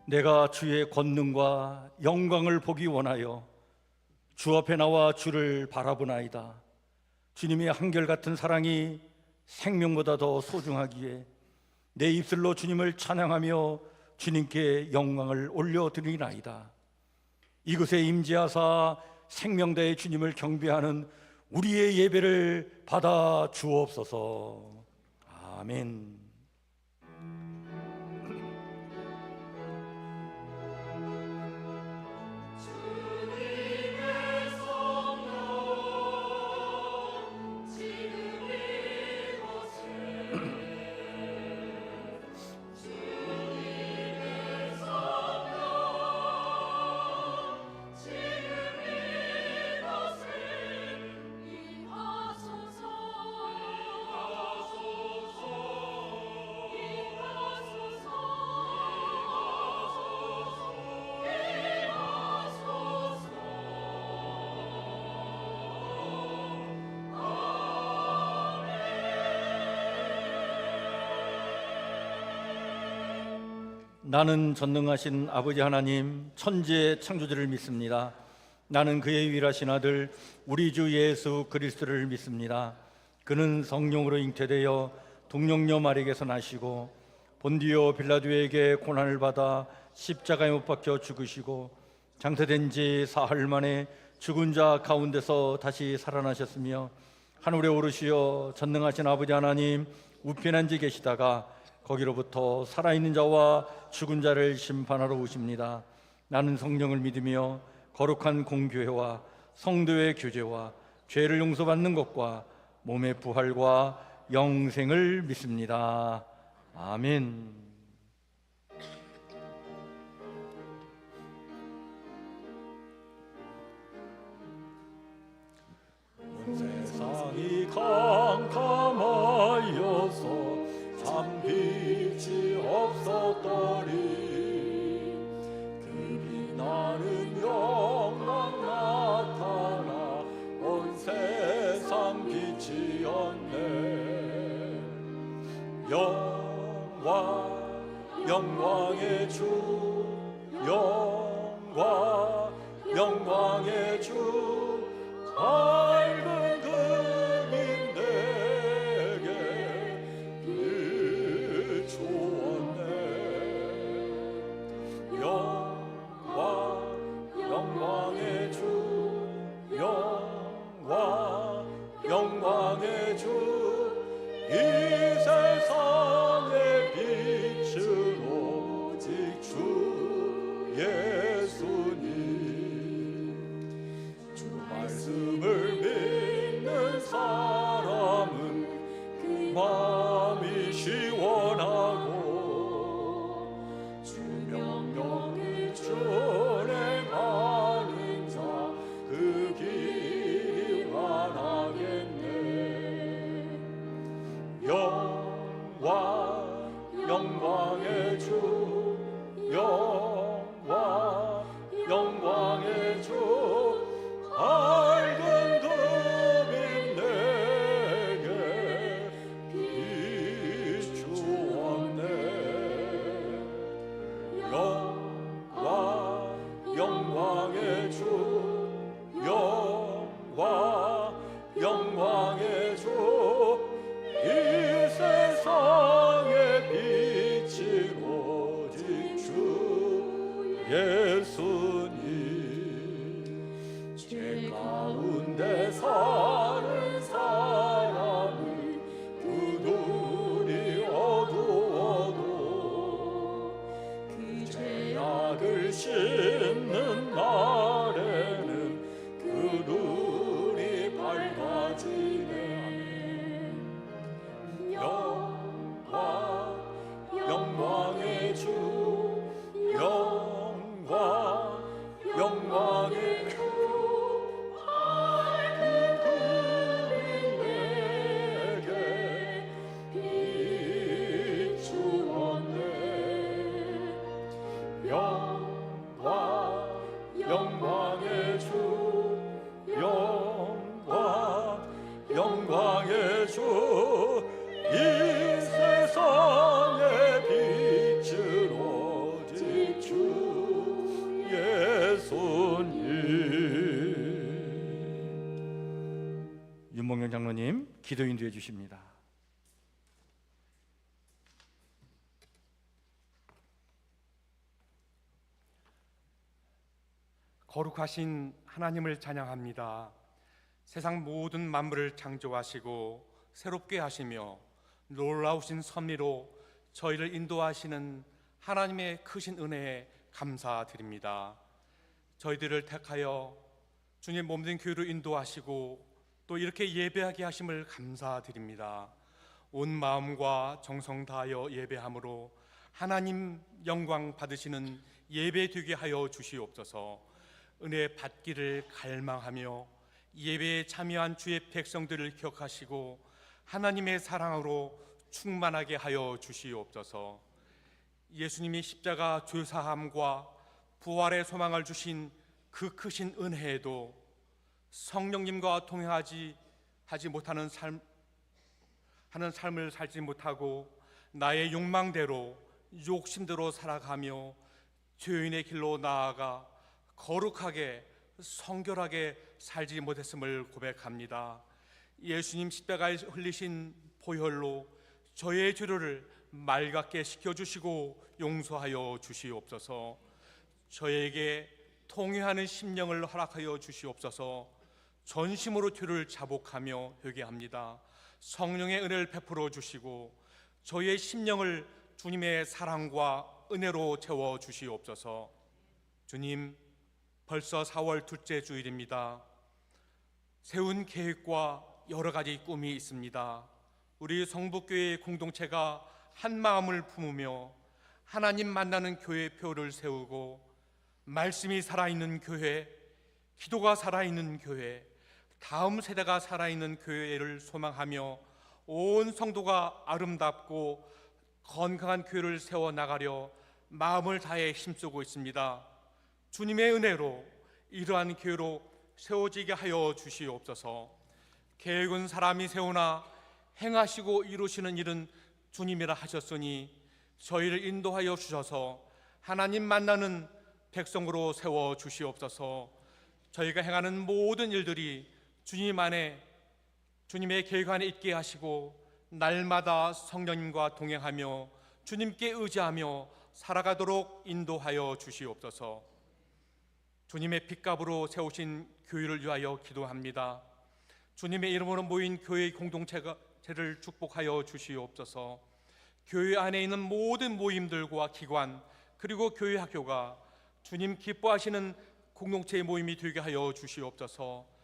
내가 주의 권능과 영광을 보기 원하여 주 앞에 나와 주를 바라보나이다. 주님의 한결같은 사랑이 생명보다 더 소중하기에 내 입술로 주님을 찬양하며 주님께 영광을 올려드리나이다. 이곳에 임재하사 생명다의 주님을 경배하는 우리의 예배를 받아 주옵소서. 아멘. 나는 전능하신 아버지 하나님 천지의 창조주를 믿습니다. 나는 그의 유일하신 아들 우리 주 예수 그리스도를 믿습니다. 그는 성령으로 잉태되어 동정녀 마리에게서 나시고 본디오 빌라도에게 고난을 받아 십자가에 못 박혀 죽으시고 장사된 지 사흘 만에 죽은 자 가운데서 다시 살아나셨으며 하늘에 오르시어 전능하신 아버지 하나님 우편에 앉아 계시다가 거기로부터 살아있는 자와 죽은 자를 심판하러 오십니다. 나는 성령을 믿으며 거룩한 공교회와 성도의 교제와 죄를 용서받는 것과 몸의 부활과 영생을 믿습니다. 아멘. 온 세상이 캄캄하여서 참 빛이 없었더니 그 빛나는 영광 나타나 온 세상 빛이었네. 영광의 주, 영광의 주, 밝은 금인 내게 비추었네. 영광의 주, 영광의 주, 이 세상의 빛은 오직 주 예수님. 주 말씀을 믿는 사람은 그 마음이 시원하고 주 명령을 준행하는 자 그 길이 환하겠네. 영광의 주, 영광의 주, 밝은 금인 내게 비추었네. 영광의 주, 영광의 주, 이 세상의 빛이 오직 주 예수님. 죄 가운데 사는 사람은 그 눈이 어두워도 그 죄악을 씻는 날에는 그 눈이 밝아지네. 영광의 주, 영광의 주, 밝은 금인 내게 비추었네. 영광의 주, 영광의 주, 이 세상의 빛은 오직 주 김광영 장로님 기도 인도해 주십니다. 거룩하신 하나님을 찬양합니다. 세상 모든 만물을 창조하시고 새롭게 하시며 놀라우신 섭리로 저희를 인도하시는 하나님의 크신 은혜에 감사드립니다. 저희들을 택하여 주님 몸된 교회로 인도하시고 또 이렇게 예배하게 하심을 감사드립니다. 온 마음과 정성 다하여 예배함으로 하나님 영광 받으시는 예배 되게 하여 주시옵소서. 은혜 받기를 갈망하며 예배에 참여한 주의 백성들을 기억하시고 하나님의 사랑으로 충만하게 하여 주시옵소서. 예수님이 십자가 죄사함과 부활의 소망을 주신 그 크신 은혜에도 성령님과 동행하지 못하는 삶을 살지 못하고 나의 욕망대로 욕심대로 살아가며 죄인의 길로 나아가 거룩하게 성결하게 살지 못했음을 고백합니다. 예수님 십자가에 흘리신 보혈로 저의 죄를 맑게 씻겨주시고 용서하여 주시옵소서. 저에게 통회하는 심령을 허락하여 주시옵소서. 전심으로 죄를 자복하며 회개합니다. 성령의 은혜를 베풀어 주시고 저의 심령을 주님의 사랑과 은혜로 채워 주시옵소서. 주님, 벌써 4월 둘째 주일입니다. 세운 계획과 여러 가지 꿈이 있습니다. 우리 성북교회 공동체가 한 마음을 품으며 하나님 만나는 교회 표를 세우고 말씀이 살아있는 교회, 기도가 살아있는 교회, 다음 세대가 살아있는 교회를 소망하며 온 성도가 아름답고 건강한 교회를 세워나가려 마음을 다해 힘쓰고 있습니다. 주님의 은혜로 이러한 교회로 세워지게 하여 주시옵소서. 계획은 사람이 세우나 행하시고 이루시는 일은 주님이라 하셨으니 저희를 인도하여 주셔서 하나님 만나는 백성으로 세워 주시옵소서. 저희가 행하는 모든 일들이 주님 안에 주님의 계획 안에 있게 하시고 날마다 성령님과 동행하며 주님께 의지하며 살아가도록 인도하여 주시옵소서. 주님의 핏값으로 세우신 교회를 위하여 기도합니다. 주님의 이름으로 모인 교회 공동체를 축복하여 주시옵소서. 교회 안에 있는 모든 모임들과 기관 그리고 교회 학교가 주님 기뻐하시는 공동체의 모임이 되게 하여 주시옵소서.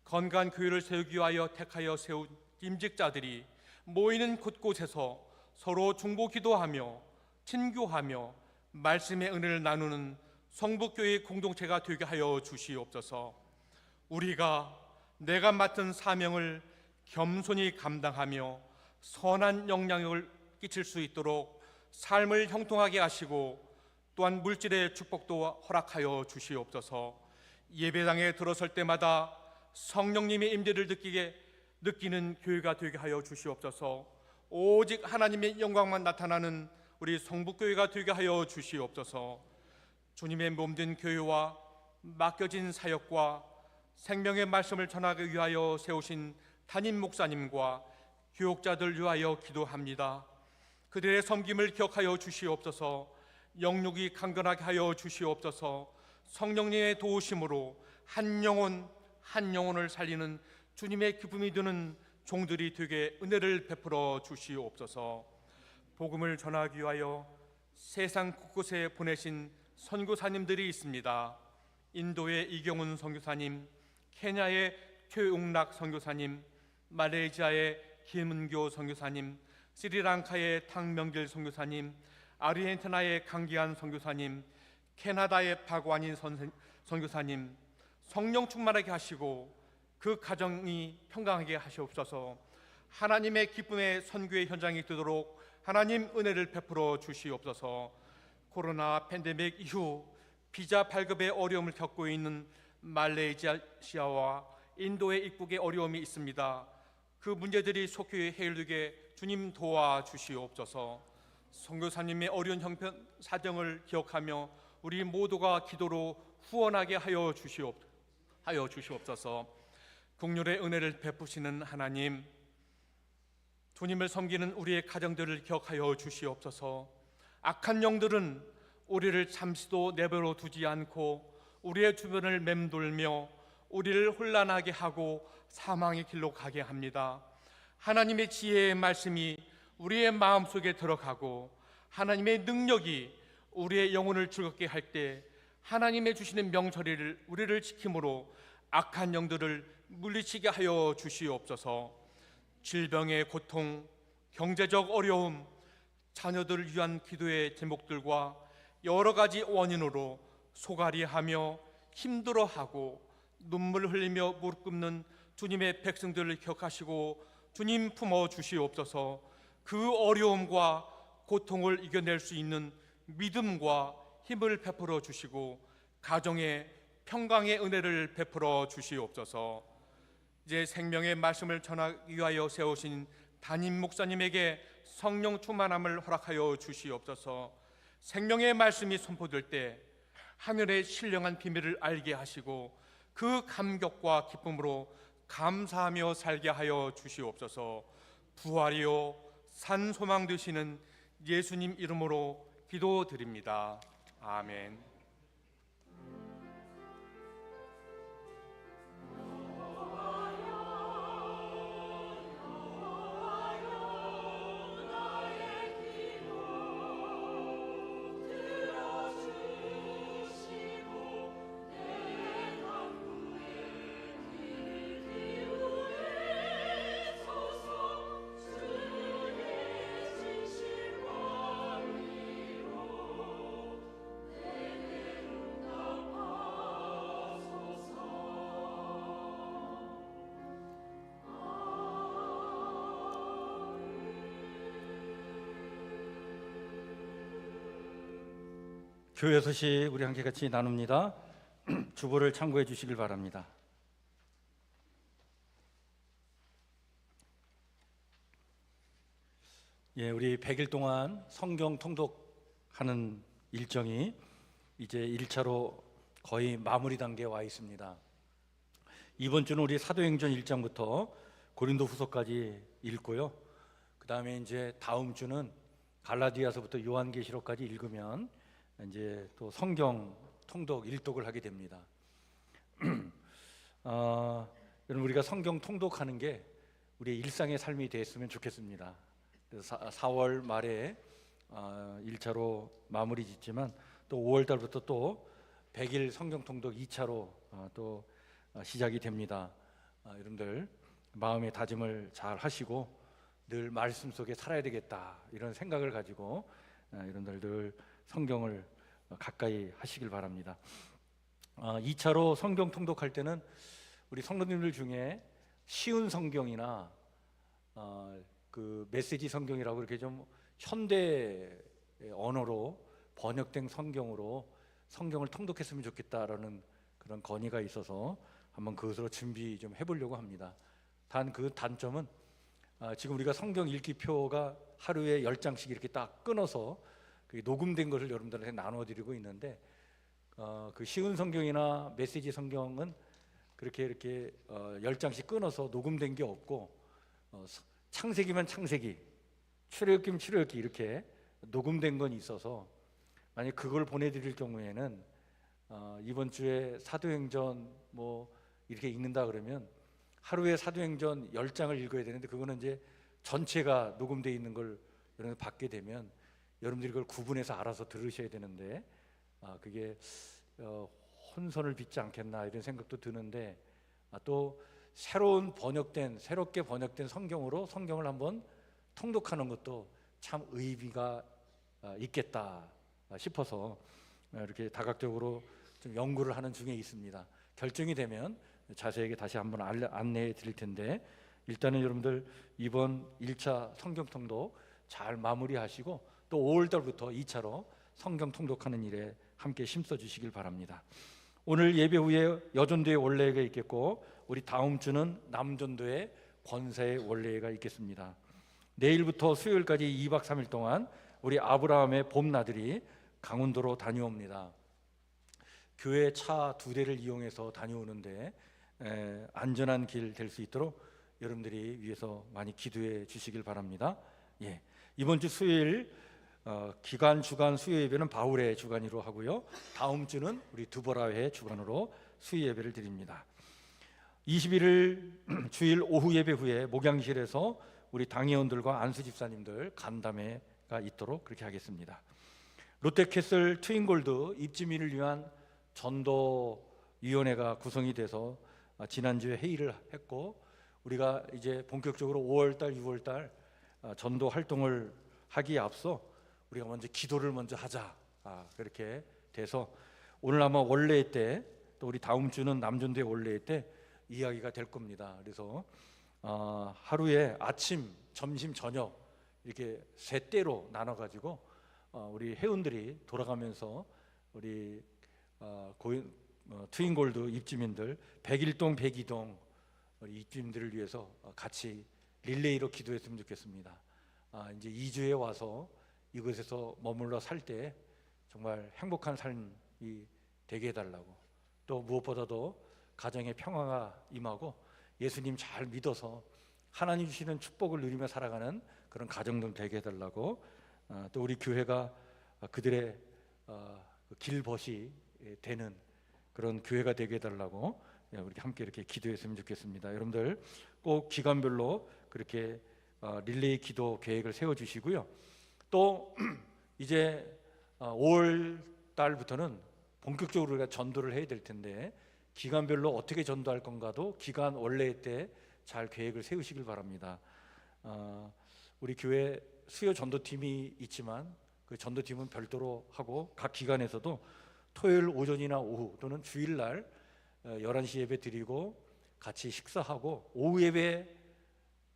건강한 교회를 세우기 위하여 택하여 세운 임직자들이 모이는 곳곳에서 서로 중보 기도하며 친교하며 말씀의 은혜를 나누는 성북교회 공동체가 되게 하여 주시옵소서. 우리가 내가 맡은 사명을 겸손히 감당하며 선한 영향력을 끼칠 수 있도록 삶을 형통하게 하시고 또한 물질의 축복도 허락하여 주시옵소서. 예배당에 들어설 때마다 성령님의 임재를 느끼는 교회가 되게 하여 주시옵소서. 오직 하나님의 영광만 나타나는 우리 성북교회가 되게 하여 주시옵소서. 주님의 몸된 교회와 맡겨진 사역과 생명의 말씀을 전하기 위하여 세우신 담임 목사님과 교육자들 위하여 기도합니다. 그들의 섬김을 기억하여 주시옵소서. 영육이 강건하게 하여 주시옵소서. 성령님의 도우심으로 한 영혼을 살리는 주님의 기쁨이 드는 종들이 되게 은혜를 베풀어 주시옵소서. 복음을 전하기 위하여 세상 곳곳에 보내신 선교사님들이 있습니다. 인도의 이경훈 선교사님, 케냐의 최웅락 선교사님, 말레이시아의 김은교 선교사님, 스리랑카의 탕명길 선교사님, 아르헨티나의 강기한 선교사님, 캐나다의 박완인 선교사님, 성령 충만하게 하시고 그 가정이 평강하게 하시옵소서. 하나님의 기쁨의 선교의 현장이 되도록 하나님 은혜를 베풀어 주시옵소서. 코로나 팬데믹 이후 비자 발급에 어려움을 겪고 있는 말레이시아와 인도의 입국에 어려움이 있습니다. 그 문제들이 속히 해결되게 주님 도와주시옵소서. 선교사님의 어려운 형편 사정을 기억하며 우리 모두가 기도로 후원하게 하여 주시옵소서. 국률의 은혜를 베푸시는 하나님, 주님을 섬기는 우리의 가정들을 기억하여 주시옵소서. 악한 영들은 우리를 잠시도 내버려 두지 않고 우리의 주변을 맴돌며 우리를 혼란하게 하고 사망의 길로 가게 합니다. 하나님의 지혜의 말씀이 우리의 마음속에 들어가고 하나님의 능력이 우리의 영혼을 즐겁게 할 때 하나님의 주시는 명철을 우리를 지킴으로 악한 영들을 물리치게 하여 주시옵소서. 질병의 고통, 경제적 어려움, 자녀들을 위한 기도의 제목들과 여러 가지 원인으로 소갈이하며 힘들어하고 눈물 흘리며 무릎 꿇는 주님의 백성들을 기억하시고 주님 품어 주시옵소서. 그 어려움과 고통을 이겨낼 수 있는 믿음과 힘을 베풀어 주시고 가정에 평강의 은혜를 베풀어 주시옵소서. 이제 생명의 말씀을 전하기 위하여 세우신 담임 목사님에게 성령 충만함을 허락하여 주시옵소서. 생명의 말씀이 선포될 때 하늘의 신령한 비밀을 알게 하시고 그 감격과 기쁨으로 감사하며 살게 하여 주시옵소서. 부활이요 산 소망 되시는 예수님 이름으로 기도드립니다. 아멘. 교회 소식 우리 함께 같이 나눕니다. 주보를 참고해 주시길 바랍니다. 우리 100일 동안 성경 통독하는 일정이 이제 1차로 거의 마무리 단계에 와 있습니다. 이번 주는 우리 사도행전 1장부터 고린도후서까지 읽고요. 그 다음에 이제 다음 주는 갈라디아서부터 요한계시록까지 읽으면 이제 또 성경 통독 일독을 하게 됩니다. 여러분, 우리가 성경 통독하는 게 우리의 일상의 삶이 됐으면 좋겠습니다. 그래서 4월 말에 1차로 마무리 짓지만 또 5월 달부터 또 100일 성경 통독 2차로 또 시작이 됩니다. 여러분들 마음의 다짐을 잘 하시고 늘 말씀 속에 살아야 되겠다 이런 생각을 가지고 여러분들 늘 성경을 가까이 하시길 바랍니다. 2차로 성경 통독할 때는 우리 성도님들 중에 쉬운 성경이나 그 메시지 성경이라고 이렇게 좀 현대 언어로 번역된 성경으로 성경을 통독했으면 좋겠다라는 그런 건의가 있어서 한번 그것으로 준비 좀 해보려고 합니다. 단 그 단점은 지금 우리가 성경 읽기표가 하루에 10장씩 이렇게 딱 끊어서 녹음된 것을 여러분들한테 나눠드리고 있는데 그 쉬운 성경이나 메시지 성경은 그렇게 이렇게 10장씩 끊어서 녹음된 게 없고 창세기면 창세기, 출애굽기면 출애굽기 이렇게 녹음된 건 있어서 만약 그걸 보내드릴 경우에는 이번 주에 사도행전 뭐 이렇게 읽는다 그러면 하루에 사도행전 10장을 읽어야 되는데 그거는 이제 전체가 녹음되어 있는 걸 여러분 받게 되면 여러분들이 그걸 구분해서 알아서 들으셔야 되는데 그게 혼선을 빚지 않겠나 이런 생각도 드는데 또 새롭게 번역된 성경으로 성경을 한번 통독하는 것도 참 의미가 있겠다 싶어서 이렇게 다각적으로 좀 연구를 하는 중에 있습니다. 결정이 되면 자세하게 다시 한번 안내해 드릴 텐데 일단은 여러분들 이번 1차 성경 통독 잘 마무리하시고 또 5월 달부터 2차로 성경 통독하는 일에 함께 힘써 주시길 바랍니다. 오늘 예배 후에 여전도의 원례회가 있겠고 우리 다음 주는 남전도의 권사의 원례회가 있겠습니다. 내일부터 수요일까지 2박 3일 동안 우리 아브라함의 봄나들이 강원도로 다녀옵니다. 교회 차 2대를 이용해서 다녀오는데 안전한 길 될 수 있도록 여러분들이 위해서 많이 기도해 주시길 바랍니다. 예. 이번 주 수요일 기간 주간 수요 예배는 바울의 주간으로 하고요. 다음 주는 우리 두보라의 주간으로 수요 예배를 드립니다. 21일 주일 오후 예배 후에 목양실에서 우리 당회원들과 안수 집사님들 간담회가 있도록 그렇게 하겠습니다. 롯데캐슬 트윈골드 입주민을 위한 전도위원회가 구성이 돼서 지난주에 회의를 했고, 우리가 이제 본격적으로 5월달, 6월달 전도 활동을 하기에 앞서 우리가 먼저 기도를 먼저 하자, 그렇게 돼서 오늘 아마 원래의 때, 또 우리 다음 주는 남전도의 원래의 때 이야기가 될 겁니다. 그래서 하루에 아침, 점심, 저녁 이렇게 세 때로 나눠가지고 우리 회원들이 돌아가면서 우리 트윈골드 입주민들 101동, 102동 우리 입주민들을 위해서 같이 릴레이로 기도했으면 좋겠습니다. 이제 2주에 와서 이곳에서 머물러 살 때 정말 행복한 삶이 되게 해달라고, 또 무엇보다도 가정의 평화가 임하고 예수님 잘 믿어서 하나님 주시는 축복을 누리며 살아가는 그런 가정들 되게 해달라고, 또 우리 교회가 그들의 길벗이 되는 그런 교회가 되게 해달라고 우리 함께 이렇게 기도했으면 좋겠습니다. 여러분들 꼭 기간별로 그렇게 릴레이 기도 계획을 세워주시고요. 또 이제 5월 달부터는 본격적으로 우리가 전도를 해야 될 텐데 기간별로 어떻게 전도할 건가도 기간 원래 때 잘 계획을 세우시길 바랍니다. 우리 교회 수요 전도팀이 있지만 그 전도팀은 별도로 하고 각 기관에서도 토요일 오전이나 오후 또는 주일날 11시 예배 드리고 같이 식사하고 오후 예배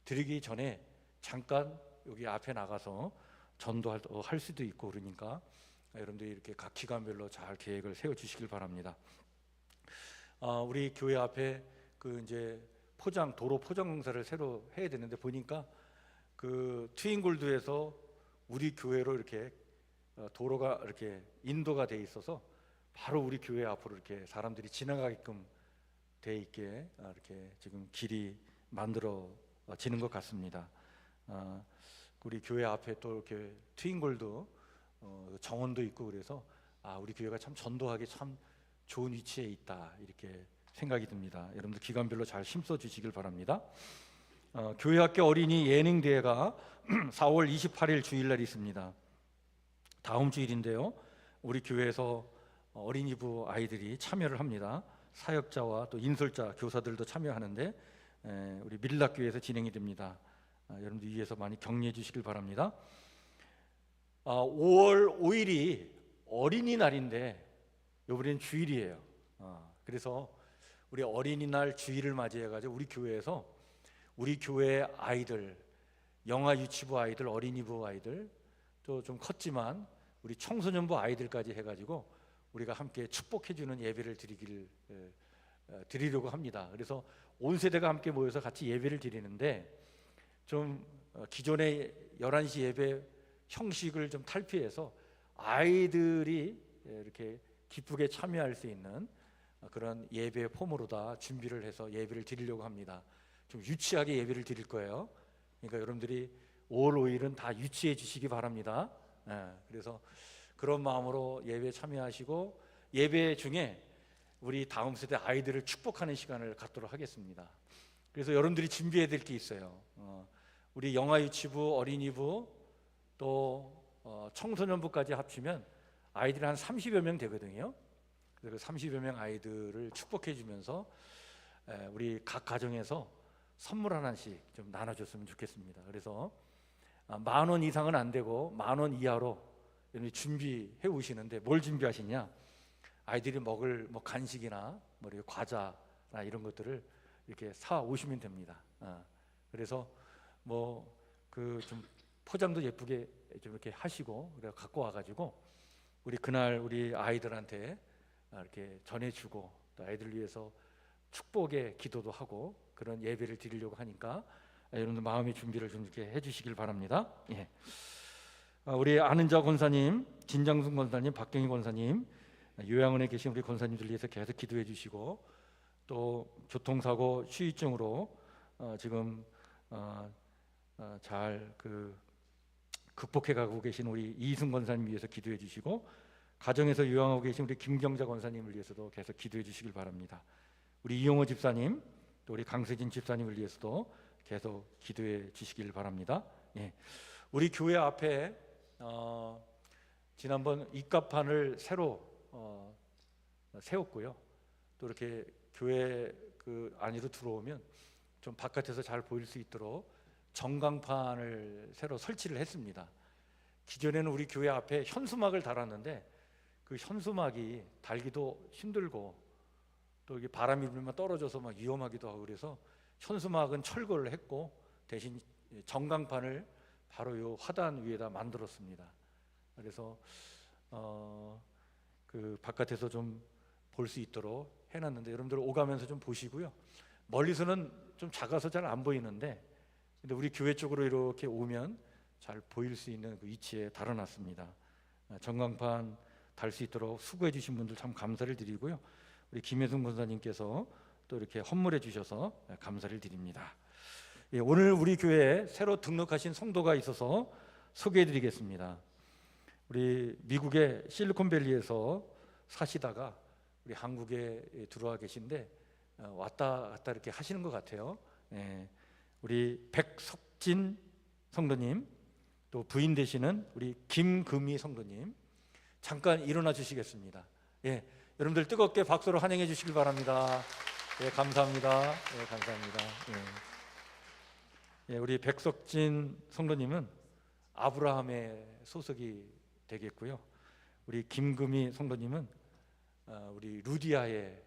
드리기 전에 잠깐 여기 앞에 나가서 전도할 수도 있고, 그러니까 여러분들이 이렇게 각 기관별로 잘 계획을 세워주시길 바랍니다. 우리 교회 앞에 그 이제 도로 포장 공사를 새로 해야 되는데 보니까 그 트윈골드에서 우리 교회로 이렇게 도로가 이렇게 인도가 돼 있어서 바로 우리 교회 앞으로 이렇게 사람들이 지나가게끔 돼 있게 이렇게 지금 길이 만들어지는 것 같습니다. 우리 교회 앞에 또 이렇게 트윈골드 정원도 있고 그래서 우리 교회가 참 전도하기 참 좋은 위치에 있다, 이렇게 생각이 듭니다. 여러분들 기간별로 잘 힘써 주시길 바랍니다. 교회학교 어린이 예능대회가 4월 28일 주일날 있습니다. 다음 주일인데요, 우리 교회에서 어린이부 아이들이 참여를 합니다. 사역자와 또 인솔자 교사들도 참여하는데 우리 밀락교회에서 진행이 됩니다. 여러분들 위해서 많이 격려해 주시길 바랍니다. 5월 5일이 어린이날인데 이번엔 주일이에요. 그래서 우리 어린이날 주일을 맞이해가지고 우리 교회에서 우리 교회 아이들, 영아 유치부 아이들, 어린이부 아이들, 또 좀 컸지만 우리 청소년부 아이들까지 해가지고 우리가 함께 축복해주는 예배를 드리려고 합니다. 그래서 온 세대가 함께 모여서 같이 예배를 드리는데 좀 기존의 11시 예배 형식을 좀 탈피해서 아이들이 이렇게 기쁘게 참여할 수 있는 그런 예배 폼으로 다 준비를 해서 예배를 드리려고 합니다. 좀 유치하게 예배를 드릴 거예요. 그러니까 여러분들이 5월 5일은 다 유치해 주시기 바랍니다. 그래서 그런 마음으로 예배에 참여하시고 예배 중에 우리 다음 세대 아이들을 축복하는 시간을 갖도록 하겠습니다. 그래서 여러분들이 준비해야 될 게 있어요. 우리 영아 유치부, 어린이부 또 청소년부까지 합치면 아이들이 한 30여 명 되거든요. 그래서 30여 명 아이들을 축복해 주면서 우리 각 가정에서 선물 하나씩 좀 나눠줬으면 좋겠습니다. 그래서 10,000원 이상은 안 되고 10,000원 이하로 준비해 오시는데 뭘 준비하시냐? 아이들이 먹을 뭐 간식이나 뭐 과자나 이런 것들을 이렇게 사 오시면 됩니다. 그래서 뭐 그 좀 포장도 예쁘게 좀 이렇게 하시고 그래 갖고 와가지고 우리 그날 우리 아이들한테 이렇게 전해주고 또 아이들 위해서 축복의 기도도 하고 그런 예배를 드리려고 하니까 여러분들 마음의 준비를 좀 이렇게 해주시길 바랍니다. 예. 우리 아는자 권사님, 진장순 권사님, 박경희 권사님, 요양원에 계신 우리 권사님들 위해서 계속 기도해 주시고 또 교통사고 후유증으로 지금 잘 극복해 가고 계신 우리 이승 권사님 위해서 기도해 주시고, 가정에서 요양하고 계신 우리 김경자 권사님을 위해서도 계속 기도해 주시길 바랍니다. 우리 이용호 집사님, 또 우리 강세진 집사님을 위해서도 계속 기도해 주시길 바랍니다. 예. 우리 교회 앞에 지난번 입가판을 새로 세웠고요. 또 이렇게 교회 안으로 들어오면 좀 바깥에서 잘 보일 수 있도록 전광판을 새로 설치를 했습니다. 기존에는 우리 교회 앞에 현수막을 달았는데 그 현수막이 달기도 힘들고 또 이게 바람이 불면 떨어져서 막 위험하기도 하고, 그래서 현수막은 철거를 했고 대신 전광판을 바로 요 화단 위에다 만들었습니다. 그래서 바깥에서 좀 볼 수 있도록 해놨는데 여러분들 오가면서 좀 보시고요. 멀리서는 좀 작아서 잘 안 보이는데, 근데 우리 교회 쪽으로 이렇게 오면 잘 보일 수 있는 그 위치에 달아놨습니다. 전광판 달 수 있도록 수고해 주신 분들 참 감사를 드리고요. 우리 김혜승 권사님께서 또 이렇게 헌물해 주셔서 감사를 드립니다. 예, 오늘 우리 교회에 새로 등록하신 성도가 있어서 소개해 드리겠습니다. 우리 미국의 실리콘밸리에서 사시다가 우리 한국에 들어와 계신데 왔다 갔다 이렇게 하시는 것 같아요. 예, 우리 백석진 성도님, 또 부인 되시는 우리 김금희 성도님, 잠깐 일어나 주시겠습니다. 예, 여러분들 뜨겁게 박수로 환영해 주시길 바랍니다. 예, 감사합니다. 예, 감사합니다. 예, 우리 백석진 성도님은 아브라함의 소속이 되겠고요. 우리 김금희 성도님은 우리 루디아의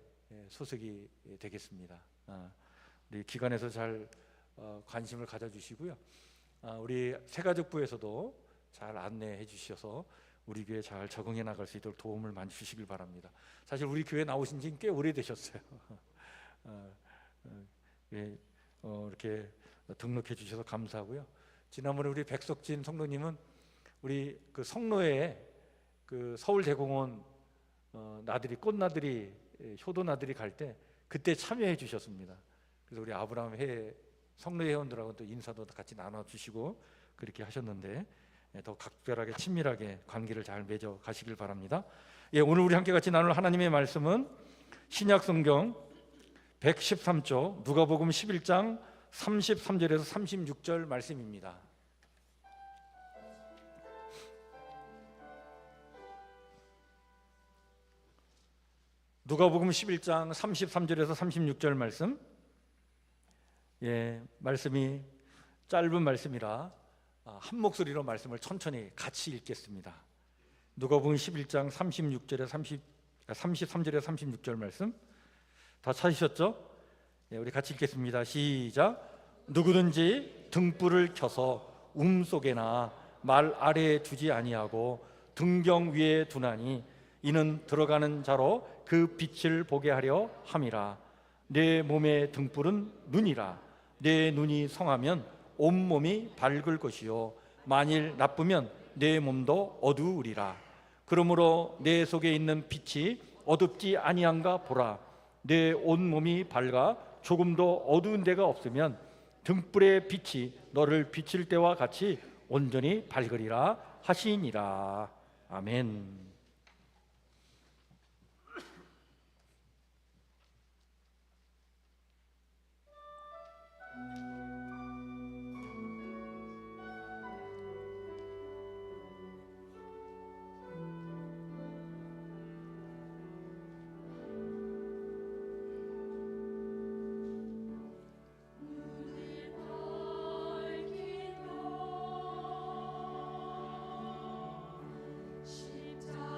소속이 되겠습니다. 우리 기관에서 잘 관심을 가져주시고요. 우리 새가족부에서도 잘 안내해 주셔서 우리 교회 잘 적응해 나갈 수 있도록 도움을 많이 주시길 바랍니다. 사실 우리 교회 나오신 지 꽤 오래되셨어요. 이렇게 등록해 주셔서 감사하고요. 지난번에 우리 백석진 성도님은 우리 성로에 서울대공원 나들이, 꽃나들이, 효도나들이 갈 때 그때 참여해 주셨습니다. 그래서 우리 아브라함 성로 회원들하고 또 인사도 같이 나눠주시고 그렇게 하셨는데 더 각별하게 친밀하게 관계를 잘 맺어 가시길 바랍니다. 예, 오늘 우리 함께 같이 나눌 하나님의 말씀은 신약성경 113쪽 누가복음 11장 33절에서 36절 말씀입니다. 누가복음 11장 33절에서 36절 말씀. 예, 말씀이 짧은 말씀이라 한 목소리로 말씀을 천천히 같이 읽겠습니다. 누가복음 11장 33절에 36절 말씀 다 찾으셨죠? 예, 우리 같이 읽겠습니다. 시작. 누구든지 등불을 켜서 속에나 말 아래에 두지 아니하고 등경 위에 두나니 이는 들어가는 자로 그 빛을 보게 하려 함이라. 내 몸의 등불은 눈이라. 내 눈이 성하면 온몸이 밝을 것이요 만일 나쁘면 내 몸도 어두우리라. 그러므로 내 속에 있는 빛이 어둡지 아니한가 보라. 내 온몸이 밝아 조금도 어두운 데가 없으면 등불의 빛이 너를 비칠 때와 같이 온전히 밝으리라 하시니라. 아멘. 십자가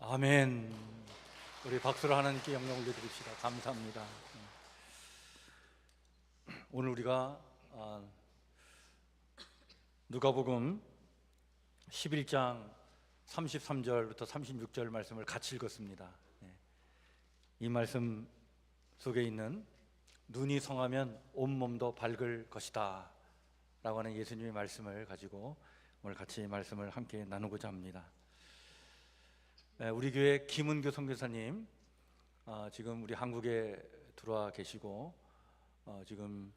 아멘. 우리 박수로 하나님께 영광 올려드립시다. 감사합니다. 오늘 우리가 누가복음 11장 33절부터 36절 말씀을 같이 읽었습니다. 이 말씀 속에 있는 눈이 성하면 온몸도 밝을 것이다 라고 하는 예수님의 말씀을 가지고 오늘 같이 말씀을 함께 나누고자 합니다. 우리 교회 김은교 선교사님 지금 우리 한국에 들어와 계시고 지금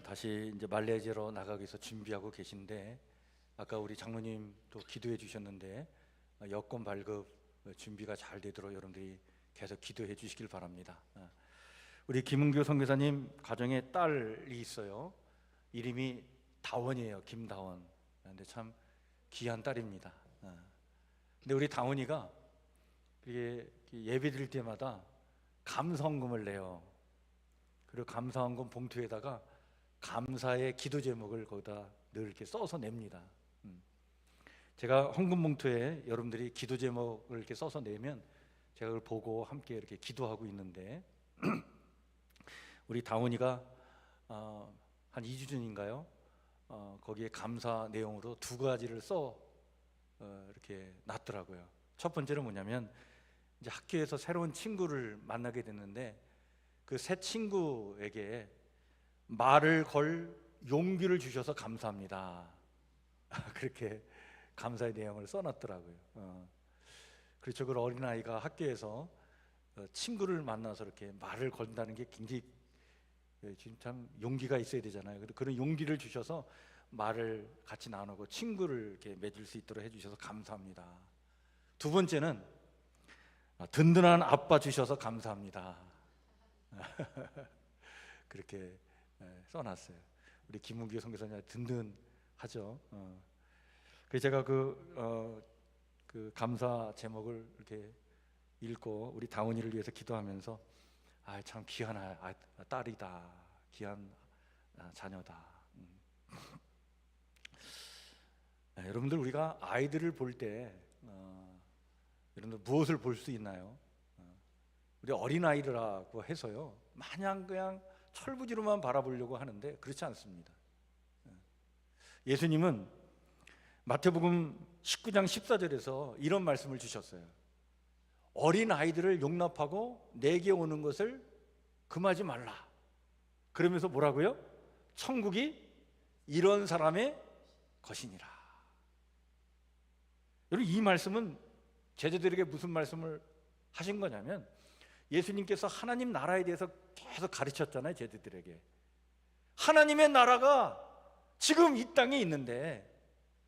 다시 이제 말레이시아로 나가기 위해서 준비하고 계신데, 아까 우리 장로님도 기도해 주셨는데 여권 발급 준비가 잘 되도록 여러분들이 계속 기도해 주시길 바랍니다. 우리 김은교 선교사님 가정에 딸이 있어요. 이름이 다원이에요. 김다원. 근데 참 귀한 딸입니다. 근데 우리 다원이가 예배 드릴 때마다 감사헌금을 내요. 그리고 감사헌금 봉투에다가 감사의 기도 제목을 거기다 늘 이렇게 써서 냅니다. 제가 헌금 봉투에 여러분들이 기도 제목을 이렇게 써서 내면 제가 그걸 보고 함께 이렇게 기도하고 있는데 우리 다원이가 한 2주 전인가요? 거기에 감사 내용으로 2가지를 이렇게 놨더라고요. 첫 번째는 뭐냐면 이제 학교에서 새로운 친구를 만나게 됐는데 그 새 친구에게 말을 걸 용기를 주셔서 감사합니다. 그렇게 감사의 내용을 써놨더라고요. 그렇죠. 그 어린아이가 학교에서 친구를 만나서 이렇게 말을 건다는 게 굉장히 지금 참 용기가 있어야 되잖아요. 그런 용기를 주셔서 말을 같이 나누고 친구를 이렇게 맺을 수 있도록 해주셔서 감사합니다. 2번째는 든든한 아빠 주셔서 감사합니다. 그렇게 써놨어요. 우리 김은규 선교사님 든든하죠. 그래서 제가 그 감사 제목을 이렇게 읽고 우리 다원이를 위해서 기도하면서 참 귀한 딸이다, 귀한 자녀다. 여러분들 우리가 아이들을 볼 때 여러분들 무엇을 볼 수 있나요? 우리 어린아이라고 해서요 마냥 그냥 철부지로만 바라보려고 하는데 그렇지 않습니다. 예수님은 마태복음 19장 14절에서 이런 말씀을 주셨어요. 어린아이들을 용납하고 내게 오는 것을 금하지 말라. 그러면서 뭐라고요? 천국이 이런 사람의 것이니라. 여러분 이 말씀은 제자들에게 무슨 말씀을 하신 거냐면 예수님께서 하나님 나라에 대해서 계속 가르쳤잖아요. 제자들에게 하나님의 나라가 지금 이 땅에 있는데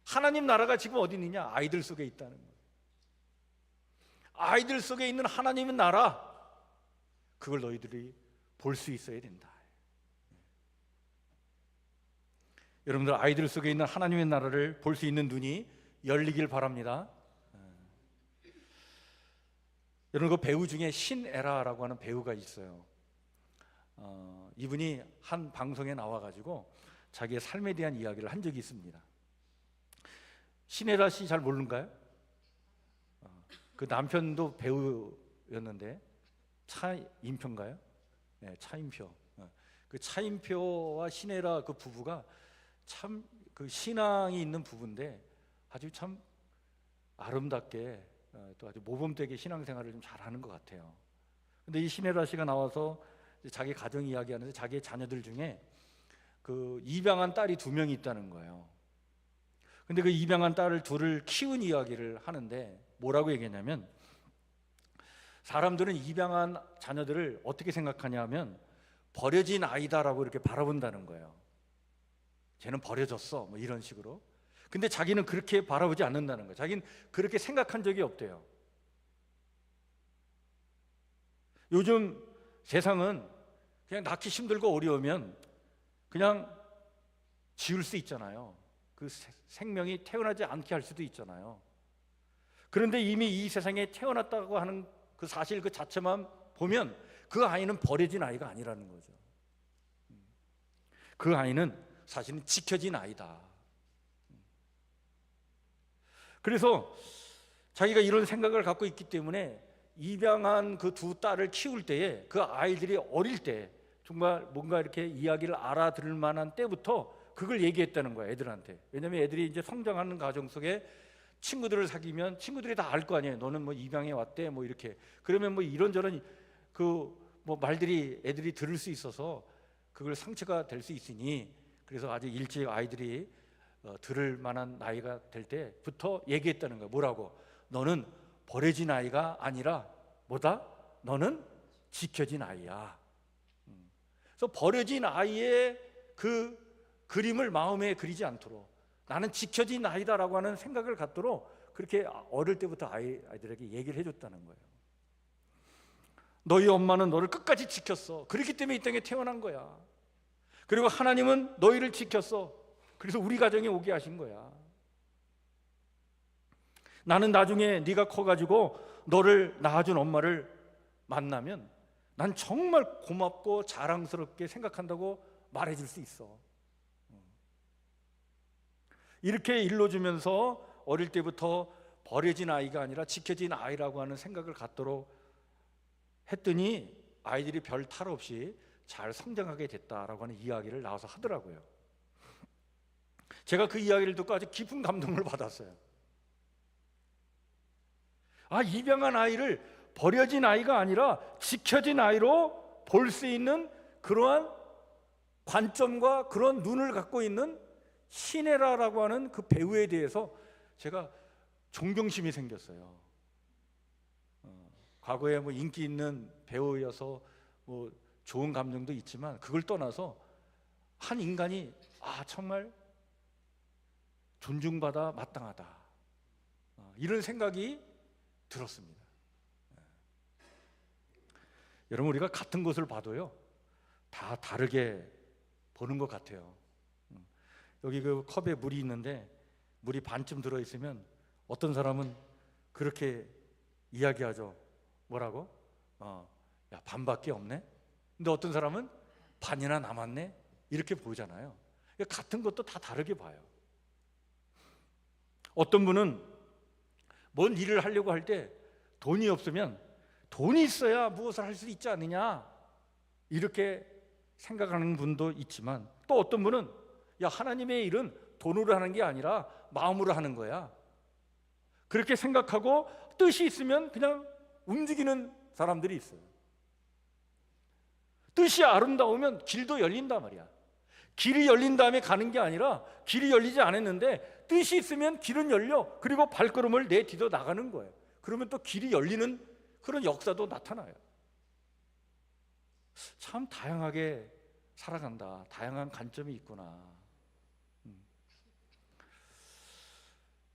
하나님 나라가 지금 어디 있느냐? 아이들 속에 있다는 거예요. 아이들 속에 있는 하나님의 나라, 그걸 너희들이 볼 수 있어야 된다. 여러분들 아이들 속에 있는 하나님의 나라를 볼 수 있는 눈이 열리길 바랍니다. 여러분 그 배우 중에 신에라라고 하는 배우가 있어요. 이분이 한 방송에 나와가지고 자기의 삶에 대한 이야기를 한 적이 있습니다. 신에라 씨 잘 모르는가요? 그 남편도 배우였는데 차인표인가요? 네, 차인표. 그 차인표와 신에라 그 부부가 참 그 신앙이 있는 부부인데 아주 참 아름답게 또 아주 모범되게 신앙생활을 좀 잘하는 것 같아요. 근데 이 신에라 씨가 나와서 자기 가정 이야기하는데 자기의 자녀들 중에 그 입양한 딸이 2명이 있다는 거예요. 근데 그 입양한 딸을 둘을 키운 이야기를 하는데 뭐라고 얘기했냐면 사람들은 입양한 자녀들을 어떻게 생각하냐면 버려진 아이다라고 이렇게 바라본다는 거예요. 쟤는 버려졌어 뭐 이런 식으로. 근데 자기는 그렇게 바라보지 않는다는 거예요. 자기는 그렇게 생각한 적이 없대요. 요즘 세상은 그냥 낳기 힘들고 어려우면 그냥 지울 수 있잖아요. 그 생명이 태어나지 않게 할 수도 있잖아요. 그런데 이미 이 세상에 태어났다고 하는 그 사실 그 자체만 보면 그 아이는 버려진 아이가 아니라는 거죠. 그 아이는 사실은 지켜진 아이다. 그래서 자기가 이런 생각을 갖고 있기 때문에 입양한 그 두 딸을 키울 때에 그 아이들이 어릴 때 정말 뭔가 이렇게 이야기를 알아들을 만한 때부터 그걸 얘기했다는 거야, 애들한테. 왜냐면 애들이 이제 성장하는 과정 속에 친구들을 사귀면 친구들이 다 알 거 아니에요. 너는 뭐 입양해 왔대, 뭐 이렇게. 그러면 뭐 이런저런 그 뭐 말들이 애들이 들을 수 있어서 그걸 상처가 될 수 있으니, 그래서 아주 일찍 아이들이 들을 만한 나이가 될 때부터 얘기했다는 거야. 뭐라고? 너는 버려진 아이가 아니라 뭐다? 너는 지켜진 아이야. 그래서 버려진 아이의 그 그림을 마음에 그리지 않도록, 나는 지켜진 아이다라고 하는 생각을 갖도록 그렇게 어릴 때부터 아이들에게 얘기를 해줬다는 거예요. 너희 엄마는 너를 끝까지 지켰어. 그렇기 때문에 이 땅에 태어난 거야. 그리고 하나님은 너희를 지켰어. 그래서 우리 가정에 오게 하신 거야. 나는 나중에 네가 커가지고 너를 낳아준 엄마를 만나면 난 정말 고맙고 자랑스럽게 생각한다고 말해줄 수 있어. 이렇게 일러주면서 어릴 때부터 버려진 아이가 아니라 지켜진 아이라고 하는 생각을 갖도록 했더니 아이들이 별 탈 없이 잘 성장하게 됐다라고 하는 이야기를 나와서 하더라고요. 제가 그 이야기를 듣고 아주 깊은 감동을 받았어요. 입양한 아이를 버려진 아이가 아니라 지켜진 아이로 볼 수 있는 그러한 관점과 그런 눈을 갖고 있는 시네라라고 하는 그 배우에 대해서 제가 존경심이 생겼어요. 과거에 뭐 인기 있는 배우여서 뭐 좋은 감정도 있지만 그걸 떠나서 한 인간이 정말 존중받아 마땅하다, 이런 생각이 들었습니다. 여러분, 우리가 같은 것을 봐도요 다 다르게 보는 것 같아요. 여기 그 컵에 물이 있는데 물이 반쯤 들어있으면 어떤 사람은 그렇게 이야기하죠. 뭐라고? 야, 반밖에 없네? 근데 어떤 사람은 반이나 남았네? 이렇게 보잖아요. 같은 것도 다 다르게 봐요. 어떤 분은 뭔 일을 하려고 할 때 돈이 없으면 돈이 있어야 무엇을 할 수 있지 않느냐, 이렇게 생각하는 분도 있지만, 또 어떤 분은 야, 하나님의 일은 돈으로 하는 게 아니라 마음으로 하는 거야, 그렇게 생각하고 뜻이 있으면 그냥 움직이는 사람들이 있어요. 뜻이 아름다우면 길도 열린단 말이야. 길이 열린 다음에 가는 게 아니라 길이 열리지 않았는데 뜻이 있으면 길은 열려. 그리고 발걸음을 내디뎌 나가는 거예요. 그러면 또 길이 열리는 그런 역사도 나타나요. 참 다양하게 살아간다. 다양한 관점이 있구나.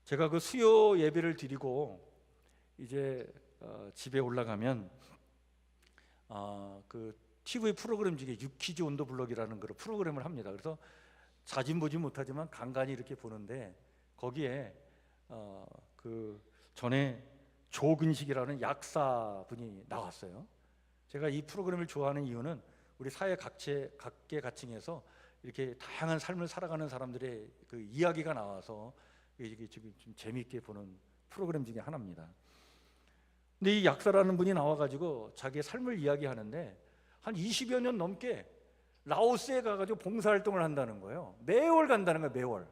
제가 그 수요 예배를 드리고 이제 집에 올라가면 그 TV 프로그램 중에 유퀴즈 온더 블럭이라는 그런 프로그램을 합니다. 그래서 자진 보지 못하지만 간간히 이렇게 보는데, 거기에 그 전에 조근식이라는 약사분이 나왔어요. 제가 이 프로그램을 좋아하는 이유는 우리 사회 각계 가층에서 이렇게 다양한 삶을 살아가는 사람들의 그 이야기가 나와서 이게 지금 좀 재미있게 보는 프로그램 중에 하나입니다. 근데 이 약사라는 분이 나와가지고 자기의 삶을 이야기하는데 한 20여 년 넘게 라오스에 가가지고 봉사활동을 한다는 거예요. 매월 간다는 거예요. 매월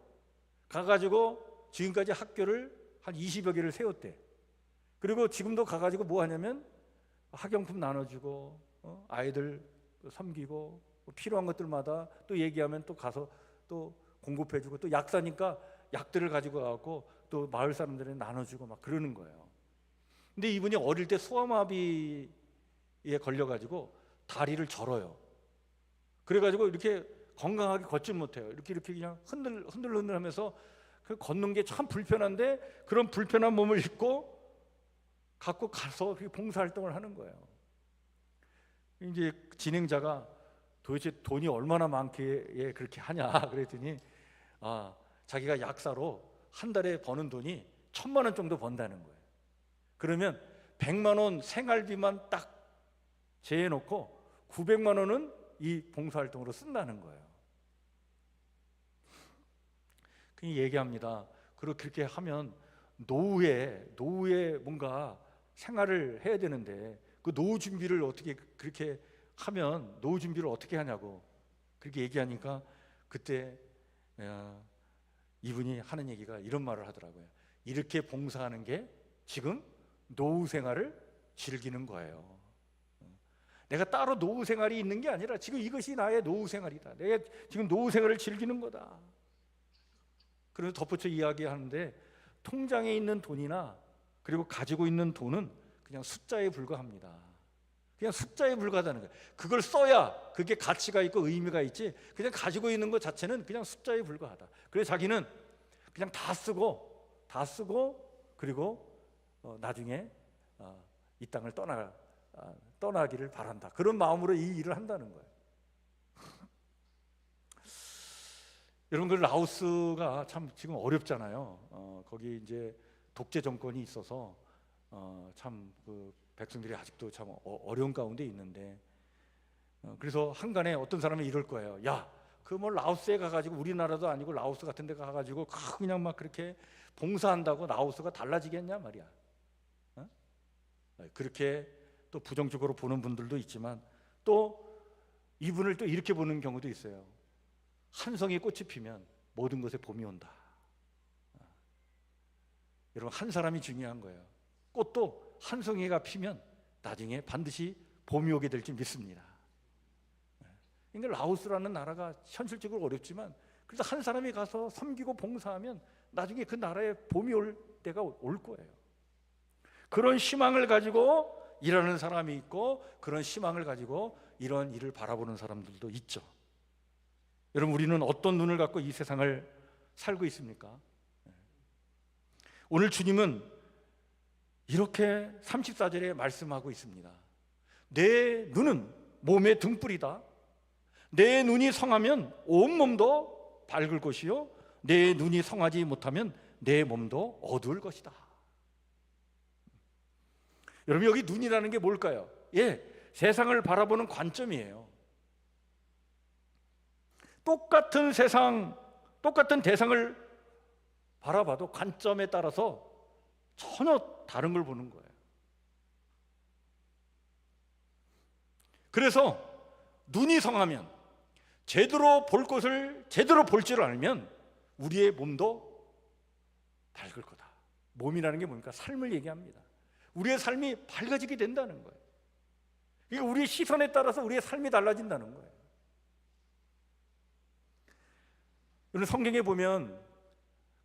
가가지고 지금까지 학교를 한 20여 개를 세웠대. 그리고 지금도 가가지고 뭐 하냐면 학용품 나눠주고 아이들 섬기고 필요한 것들마다 또 얘기하면 또 가서 또 공급해주고, 또 약사니까 약들을 가지고 가고 또 마을 사람들에 나눠주고 막 그러는 거예요. 근데 이분이 어릴 때 소아마비에 걸려가지고 다리를 절어요. 그래가지고 이렇게 건강하게 걷지 못해요. 이렇게 그냥 흔들흔들하면서 그 걷는 게 참 불편한데, 그런 불편한 몸을 입고 갖고 가서 봉사활동을 하는 거예요. 이제 진행자가 도대체 돈이 얼마나 많기에 그렇게 하냐 그랬더니 자기가 약사로 한 달에 버는 돈이 1,000만 원 정도 번다는 거예요. 그러면 100만 원 생활비만 딱 제해놓고 900만 원은 이 봉사활동으로 쓴다는 거예요. 그냥 얘기합니다. 그리고 그렇게 하면 노후에 뭔가 생활을 해야 되는데 그 노후 준비를 어떻게 그렇게 하면 노후 준비를 어떻게 하냐고 그렇게 얘기하니까 그때 이분이 하는 얘기가 이런 말을 하더라고요. 이렇게 봉사하는 게 지금 노후 생활을 즐기는 거예요. 내가 따로 노후 생활이 있는 게 아니라 지금 이것이 나의 노후 생활이다. 내가 지금 노후 생활을 즐기는 거다. 그래서 덧붙여 이야기하는데 통장에 있는 돈이나 그리고 가지고 있는 돈은 그냥 숫자에 불과합니다. 그냥 숫자에 불과하다는 거예요. 그걸 써야 그게 가치가 있고 의미가 있지 그냥 가지고 있는 것 자체는 그냥 숫자에 불과하다. 그래서 자기는 그냥 다 쓰고 그리고 나중에 이 땅을 떠나기를 바란다. 그런 마음으로 이 일을 한다는 거예요. 여러분, 그 라오스가 참 지금 어렵잖아요. 거기 이제 독재 정권이 있어서 참 그 백성들이 아직도 참 어려운 가운데 있는데 그래서 한간에 어떤 사람이 이럴 거예요. 야, 그 뭐 라오스에 가가지고 우리나라도 아니고 라오스 같은 데 가가지고 그냥 막 그렇게 봉사한다고 라오스가 달라지겠냐 말이야. 그렇게 또 부정적으로 보는 분들도 있지만 또 이분을 또 이렇게 보는 경우도 있어요. 한 송이 꽃이 피면 모든 것에 봄이 온다. 여러분, 한 사람이 중요한 거예요. 꽃도 한 송이가 피면 나중에 반드시 봄이 오게 될 줄 믿습니다. 그러니까 라오스라는 나라가 현실적으로 어렵지만 그래서 한 사람이 가서 섬기고 봉사하면 나중에 그 나라에 봄이 올 때가 올 거예요. 그런 희망을 가지고 일하는 사람이 있고 그런 희망을 가지고 이런 일을 바라보는 사람들도 있죠. 여러분, 우리는 어떤 눈을 갖고 이 세상을 살고 있습니까? 오늘 주님은 이렇게 34절에 말씀하고 있습니다. 내 눈은 몸의 등불이다. 내 눈이 성하면 온 몸도 밝을 것이요 내 눈이 성하지 못하면 내 몸도 어두울 것이다. 여러분, 여기 눈이라는 게 뭘까요? 세상을 바라보는 관점이에요. 똑같은 세상, 똑같은 대상을 바라봐도 관점에 따라서 전혀 다른 걸 보는 거예요. 그래서 눈이 성하면 제대로 볼 것을 제대로 볼 줄 알면 우리의 몸도 밝을 거다. 몸이라는 게 뭡니까? 삶을 얘기합니다. 우리의 삶이 밝아지게 된다는 거예요. 이게 우리의 시선에 따라서 우리의 삶이 달라진다는 거예요. 여러분, 성경에 보면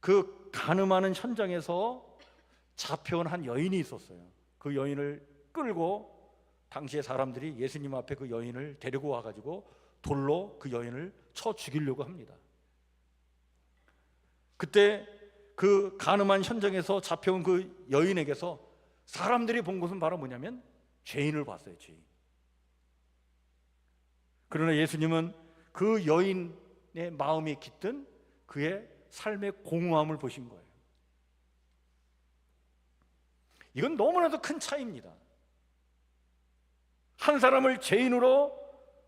그 간음하는 현장에서 잡혀온 한 여인이 있었어요. 그 여인을 끌고 당시에 사람들이 예수님 앞에 그 여인을 데리고 와가지고 돌로 그 여인을 쳐 죽이려고 합니다. 그때 그 간음한 현장에서 잡혀온 그 여인에게서 사람들이 본 것은 바로 뭐냐면 죄인을 봤어요. 죄인. 그러나 예수님은 그 여인의 마음에 깃든 그의 삶의 공허함을 보신 거예요. 이건 너무나도 큰 차이입니다. 한 사람을 죄인으로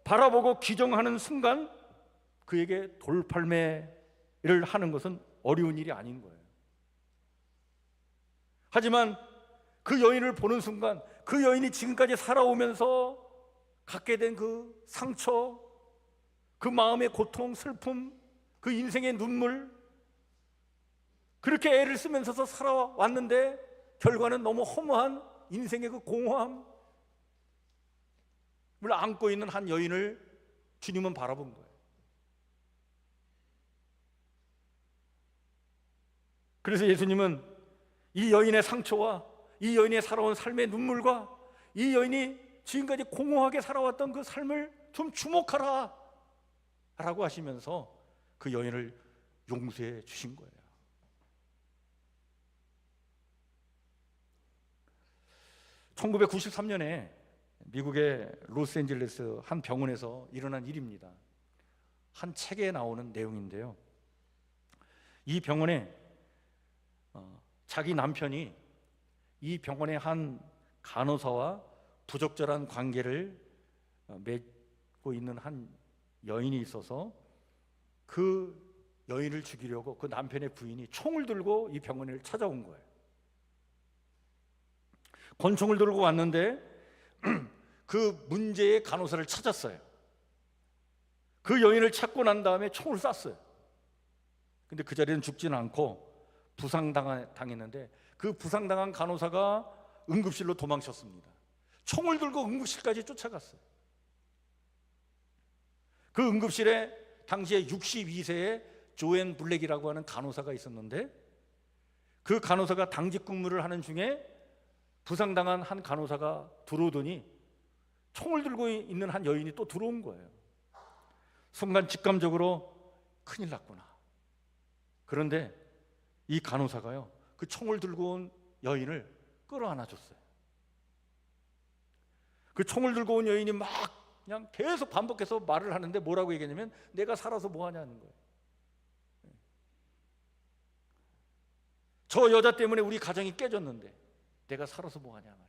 바라보고 규정하는 순간 그에게 돌팔매를 하는 것은 어려운 일이 아닌 거예요. 하지만 그 여인을 보는 순간 그 여인이 지금까지 살아오면서 갖게 된 그 상처, 그 마음의 고통, 슬픔, 그 인생의 눈물, 그렇게 애를 쓰면서 살아왔는데 결과는 너무 허무한 인생의 그 공허함을 안고 있는 한 여인을 주님은 바라본 거예요. 그래서 예수님은 이 여인의 상처와 이 여인의 살아온 삶의 눈물과 이 여인이 지금까지 공허하게 살아왔던 그 삶을 좀 주목하라 라고 하시면서 그 여인을 용서해 주신 거예요. (1993년에) 미국의 로스앤젤레스 한 병원에서 일어난 일입니다. 한 책에 나오는 내용인데요, 이 병원에 자기 남편이 이 병원의 한 간호사와 부적절한 관계를 맺고 있는 한 여인이 있어서 그 여인을 죽이려고 그 남편의 부인이 총을 들고 이 병원을 찾아온 거예요. 권총을 들고 왔는데 그 문제의 간호사를 찾았어요. 그 여인을 찾고 난 다음에 총을 쐈어요. 근데 그 자리는 죽지는 않고 부상당했는데 그 부상당한 간호사가 응급실로 도망쳤습니다. 총을 들고 응급실까지 쫓아갔어요. 그 응급실에 당시에 62세의 조앤 블랙이라고 하는 간호사가 있었는데 그 간호사가 당직 근무를 하는 중에 부상당한 한 간호사가 들어오더니 총을 들고 있는 한 여인이 또 들어온 거예요. 순간 직감적으로 큰일 났구나. 그런데 이 간호사가요, 그 총을 들고 온 여인을 끌어안아 줬어요. 그 총을 들고 온 여인이 막 그냥 계속 반복해서 말을 하는데 뭐라고 얘기했냐면 내가 살아서 뭐 하냐는 거예요. 저 여자 때문에 우리 가정이 깨졌는데 내가 살아서 뭐 하냐 말이지.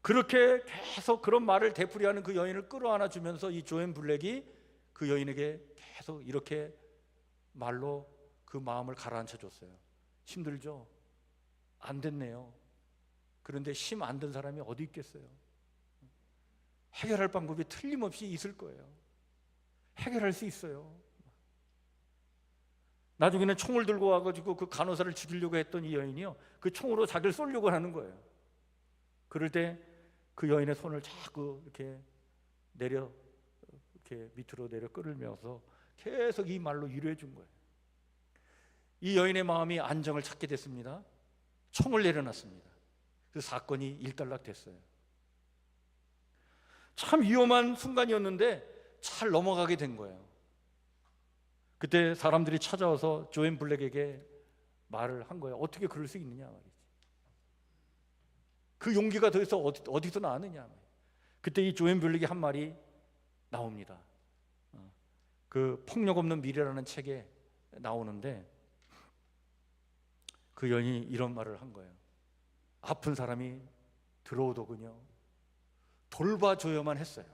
그렇게 계속 그런 말을 되풀이하는 그 여인을 끌어안아 주면서 이 조앤 블랙이 그 여인에게 계속 이렇게 말로 그 마음을 가라앉혀 줬어요. 힘들죠? 안 됐네요. 그런데 힘 안 든 사람이 어디 있겠어요? 해결할 방법이 틀림없이 있을 거예요. 해결할 수 있어요. 나중에는 총을 들고 와가지고 그 간호사를 죽이려고 했던 이 여인이요, 그 총으로 자기를 쏘려고 하는 거예요. 그럴 때 그 여인의 손을 자꾸 이렇게 밑으로 내려 끌면서 계속 이 말로 위로해 준 거예요. 이 여인의 마음이 안정을 찾게 됐습니다. 총을 내려놨습니다. 그 사건이 일단락됐어요. 참 위험한 순간이었는데 잘 넘어가게 된 거예요. 그때 사람들이 찾아와서 조앤 블랙에게 말을 한 거예요. 어떻게 그럴 수 있느냐 말이지. 그 용기가 더해서 어디서 나왔느냐 말이지. 그때 이 조앤 블랙이 한 말이 나옵니다. 그 폭력 없는 미래라는 책에 나오는데 그 여인이 이런 말을 한 거예요. 아픈 사람이 들어오더군요. 돌봐줘야만 했어요.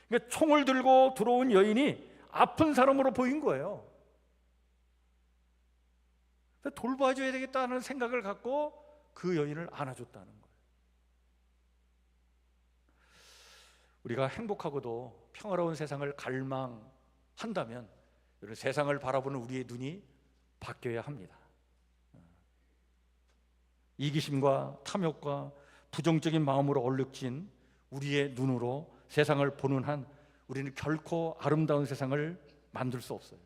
그러니까 총을 들고 들어온 여인이 아픈 사람으로 보인 거예요. 돌봐줘야 되겠다는 생각을 갖고 그 여인을 안아줬다는 거예요. 우리가 행복하고도 평화로운 세상을 갈망한다면 이런 세상을 바라보는 우리의 눈이 바뀌어야 합니다. 이기심과 탐욕과 부정적인 마음으로 얼룩진 우리의 눈으로 세상을 보는 한 우리는 결코 아름다운 세상을 만들 수 없어요.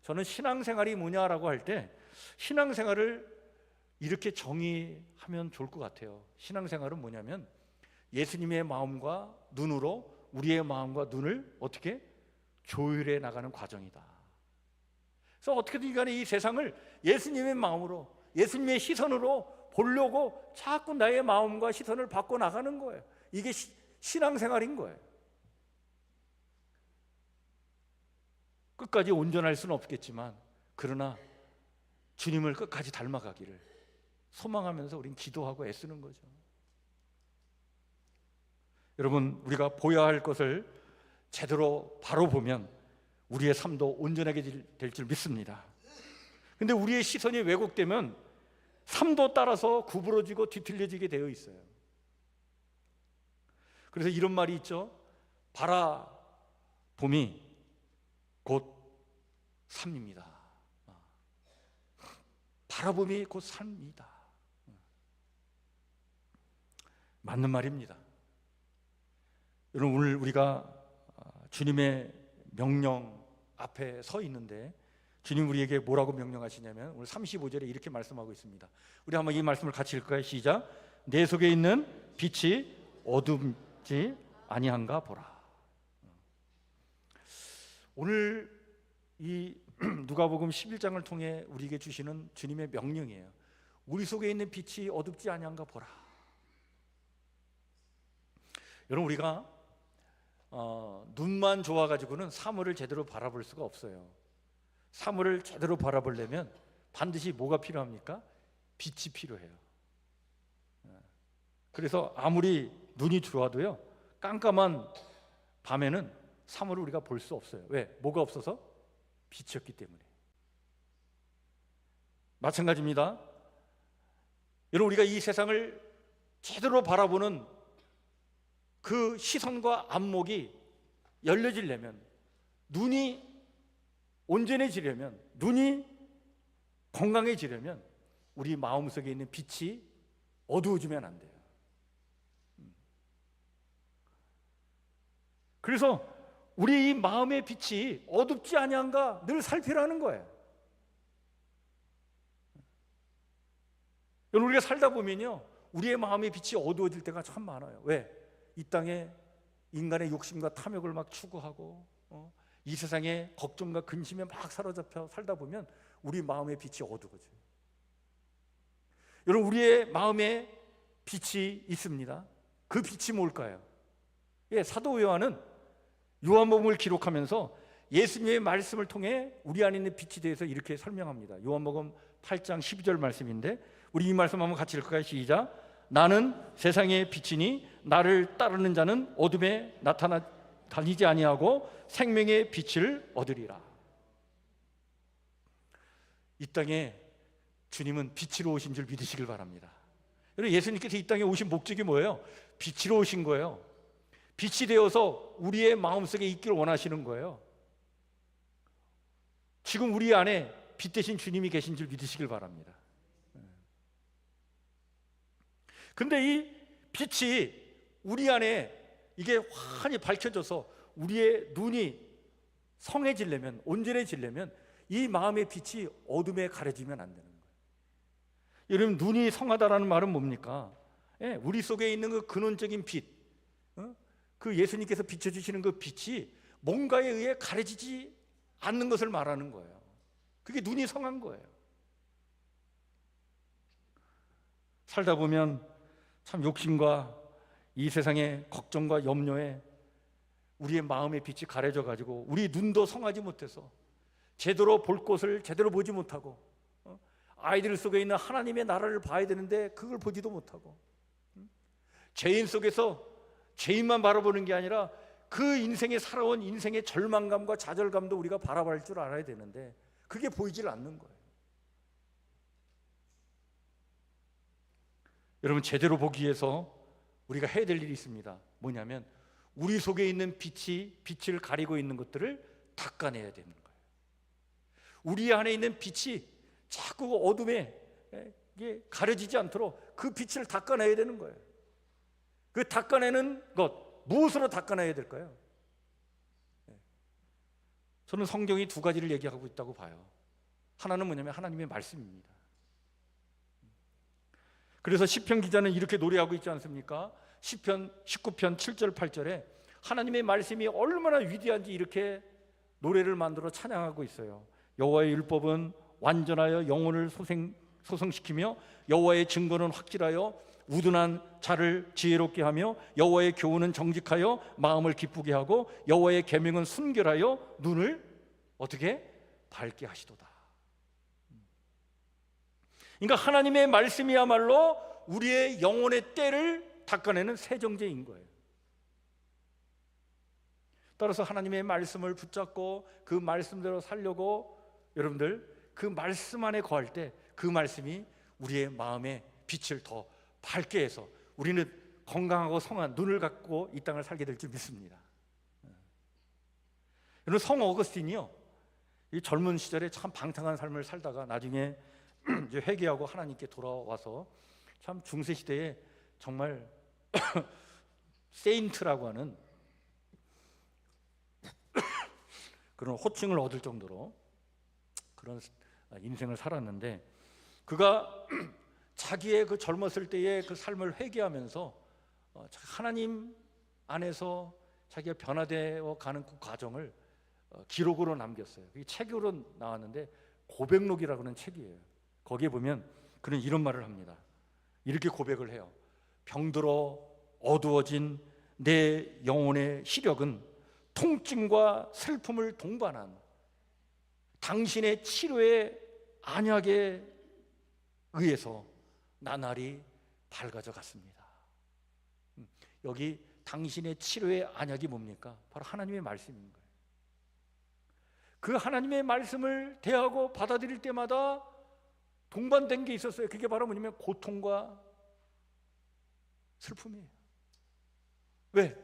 저는 신앙생활이 뭐냐라고 할 때 신앙생활을 이렇게 정의하면 좋을 것 같아요. 신앙생활은 뭐냐면 예수님의 마음과 눈으로 우리의 마음과 눈을 어떻게 조율해 나가는 과정이다. 그래서 어떻게든 간에 이 세상을 예수님의 마음으로, 예수님의 시선으로 보려고 자꾸 나의 마음과 시선을 바꿔 나가는 거예요. 이게 신앙생활인 거예요. 끝까지 온전할 수는 없겠지만 그러나 주님을 끝까지 닮아가기를 소망하면서 우린 기도하고 애쓰는 거죠. 여러분, 우리가 보여야 할 것을 제대로 바로 보면 우리의 삶도 온전하게 될 줄 믿습니다. 근데 우리의 시선이 왜곡되면 삶도 따라서 구부러지고 뒤틀려지게 되어 있어요. 그래서 이런 말이 있죠. 바라봄이 곧 삶입니다. 바라봄이 곧 삶이다. 맞는 말입니다. 여러분, 오늘 우리가 주님의 명령 앞에 서 있는데 주님 우리에게 뭐라고 명령하시냐면 오늘 35절에 이렇게 말씀하고 있습니다. 우리 한번 이 말씀을 같이 읽을까요? 시작. 내 속에 있는 빛이 어둡지 아니한가 보라. 오늘 이 누가복음 11장을 통해 우리에게 주시는 주님의 명령이에요. 우리 속에 있는 빛이 어둡지 아니한가 보라. 여러분, 우리가 눈만 좋아가지고는 사물을 제대로 바라볼 수가 없어요. 사물을 제대로 바라보려면 반드시 뭐가 필요합니까? 빛이 필요해요. 그래서 아무리 눈이 좋아도요, 깜깜한 밤에는 사물을 우리가 볼 수 없어요. 왜? 뭐가 없어서? 빛이었기 때문에. 마찬가지입니다. 여러분, 우리가 이 세상을 제대로 바라보는 그 시선과 안목이 열려지려면, 눈이 온전해지려면, 눈이 건강해지려면 우리 마음속에 있는 빛이 어두워지면 안 돼요. 그래서 우리 이 마음의 빛이 어둡지 아니한가 늘 살피라는 거예요. 여러분, 우리가 살다 보면요, 우리의 마음의 빛이 어두워질 때가 참 많아요. 왜? 이 땅에 인간의 욕심과 탐욕을 막 추구하고 이 세상에 걱정과 근심에 막 사로잡혀 살다 보면 우리 마음의 빛이 어두워져요. 여러분, 우리의 마음에 빛이 있습니다. 그 빛이 뭘까요? 사도 요한은 요한복음을 기록하면서 예수님의 말씀을 통해 우리 안에 있는 빛에 대해서 이렇게 설명합니다. 요한복음 8장 12절 말씀인데, 우리 이 말씀 한번 같이 읽을까요? 시작. 나는 세상의 빛이니 나를 따르는 자는 어둠에 다니지 아니하고 생명의 빛을 얻으리라. 이 땅에 주님은 빛으로 오신 줄 믿으시길 바랍니다. 여러분, 예수님께서 이 땅에 오신 목적이 뭐예요? 빛으로 오신 거예요. 빛이 되어서 우리의 마음속에 있기를 원하시는 거예요. 지금 우리 안에 빛 대신 주님이 계신 줄 믿으시길 바랍니다. 근데 이 빛이 우리 안에 이게 환히 밝혀져서 우리의 눈이 성해지려면, 온전해지려면 이 마음의 빛이 어둠에 가려지면 안 되는 거예요. 여러분, 눈이 성하다라는 말은 뭡니까? 우리 속에 있는 그 근원적인 빛, 그 예수님께서 비춰주시는 그 빛이 뭔가에 의해 가려지지 않는 것을 말하는 거예요. 그게 눈이 성한 거예요. 살다 보면 참 욕심과 이 세상의 걱정과 염려에 우리의 마음의 빛이 가려져 가지고 우리 눈도 성하지 못해서 제대로 볼 것을 제대로 보지 못하고, 아이들 속에 있는 하나님의 나라를 봐야 되는데 그걸 보지도 못하고, 죄인 속에서 죄인만 바라보는 게 아니라 그 인생에 살아온 인생의 절망감과 좌절감도 우리가 바라볼 줄 알아야 되는데 그게 보이질 않는 거예요. 여러분, 제대로 보기 위해서 우리가 해야 될 일이 있습니다. 뭐냐면 우리 속에 있는 빛을 가리고 있는 것들을 닦아내야 되는 거예요. 우리 안에 있는 빛이 자꾸 어둠에 가려지지 않도록 그 빛을 닦아내야 되는 거예요. 그 닦아내는 것, 무엇으로 닦아내야 될까요? 저는 성경이 두 가지를 얘기하고 있다고 봐요. 하나는 뭐냐면 하나님의 말씀입니다. 그래서 시편 기자는 이렇게 노래하고 있지 않습니까? 시편 19편 7절 8절에 하나님의 말씀이 얼마나 위대한지 이렇게 노래를 만들어 찬양하고 있어요. 여호와의 율법은 완전하여 영혼을 소성시키며 여호와의 증거는 확실하여 우둔한 자를 지혜롭게 하며 여호와의 교훈은 정직하여 마음을 기쁘게 하고 여호와의 계명은 순결하여 눈을 어떻게 밝게 하시도다. 그러니까 하나님의 말씀이야말로 우리의 영혼의 때를 닦아내는 세정제인 거예요. 따라서 하나님의 말씀을 붙잡고 그 말씀대로 살려고, 여러분들 그 말씀 안에 거할 때 그 말씀이 우리의 마음의 빛을 더 밝게 해서 우리는 건강하고 성한 눈을 갖고 이 땅을 살게 될 줄 믿습니다. 여러분, 성 어거스틴이요, 이 젊은 시절에 참 방탕한 삶을 살다가 나중에 이제 회개하고 하나님께 돌아와서 참 중세 시대에 정말 세인트라고 하는 그런 호칭을 얻을 정도로 그런 인생을 살았는데, 그가 자기의 그 젊었을 때의 그 삶을 회개하면서 하나님 안에서 자기가 변화되어 가는 그 과정을 기록으로 남겼어요. 그게 책으로 나왔는데 고백록이라고 하는 책이에요. 거기에 보면 그는 이런 말을 합니다. 이렇게 고백을 해요. 병들어 어두워진 내 영혼의 시력은 통증과 슬픔을 동반한 당신의 치료의 안약에 의해서 나날이 밝아져 갔습니다. 여기 당신의 치료의 안약이 뭡니까? 바로 하나님의 말씀인 거예요. 그 하나님의 말씀을 대하고 받아들일 때마다 동반된 게 있었어요. 그게 바로 뭐냐면 고통과 슬픔이에요. 왜?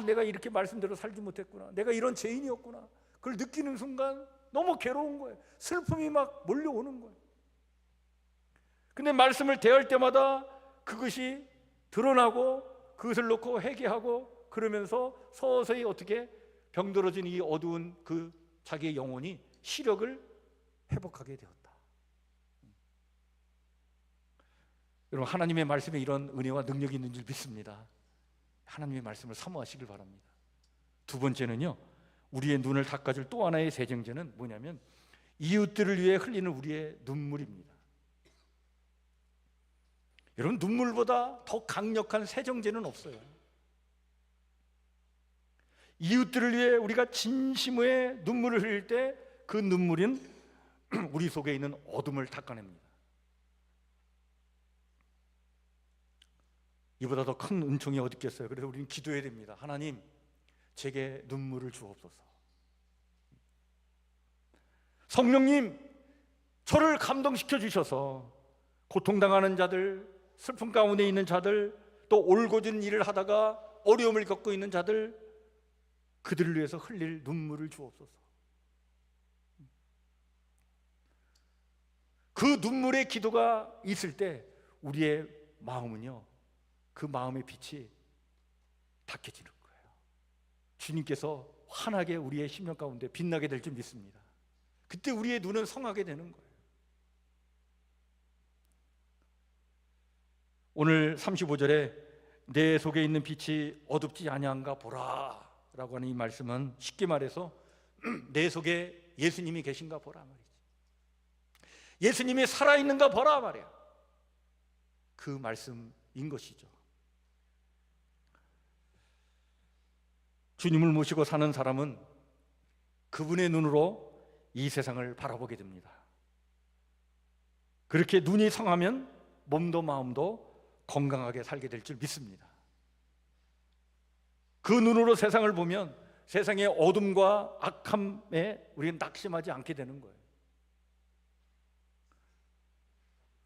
내가 이렇게 말씀대로 살지 못했구나, 내가 이런 죄인이었구나, 그걸 느끼는 순간 너무 괴로운 거예요. 슬픔이 막 몰려오는 거예요. 근데 말씀을 대할 때마다 그것이 드러나고 그것을 놓고 회개하고 그러면서 서서히 어떻게 병들어진 이 어두운 그 자기의 영혼이 시력을 회복하게 되었다. 여러분, 하나님의 말씀에 이런 은혜와 능력이 있는 줄 믿습니다. 하나님의 말씀을 사모하시길 바랍니다. 두 번째는요, 우리의 눈을 닦아줄 또 하나의 세정제는 뭐냐면 이웃들을 위해 흘리는 우리의 눈물입니다. 여러분, 눈물보다 더 강력한 세정제는 없어요. 이웃들을 위해 우리가 진심의 눈물을 흘릴 때 그 눈물은 우리 속에 있는 어둠을 닦아냅니다. 이보다 더 큰 은총이 어디 있겠어요? 그래서 우리는 기도해야 됩니다. 하나님, 제게 눈물을 주옵소서. 성령님, 저를 감동시켜 주셔서 고통당하는 자들, 슬픔 가운데 있는 자들, 또 올곧은 일을 하다가 어려움을 겪고 있는 자들, 그들을 위해서 흘릴 눈물을 주옵소서. 그 눈물의 기도가 있을 때 우리의 마음은요, 그 마음의 빛이 닦여지는 거예요. 주님께서 환하게 우리의 심령 가운데 빛나게 될 줄 믿습니다. 그때 우리의 눈은 성하게 되는 거예요. 오늘 35절에 내 속에 있는 빛이 어둡지 아니한가 보라 라고 하는 이 말씀은 쉽게 말해서 내 속에 예수님이 계신가 보라 말이지. 예수님이 살아있는가 보라 말이야. 그 말씀인 것이죠. 주님을 모시고 사는 사람은 그분의 눈으로 이 세상을 바라보게 됩니다. 그렇게 눈이 성하면 몸도 마음도 건강하게 살게 될 줄 믿습니다. 그 눈으로 세상을 보면 세상의 어둠과 악함에 우리는 낙심하지 않게 되는 거예요.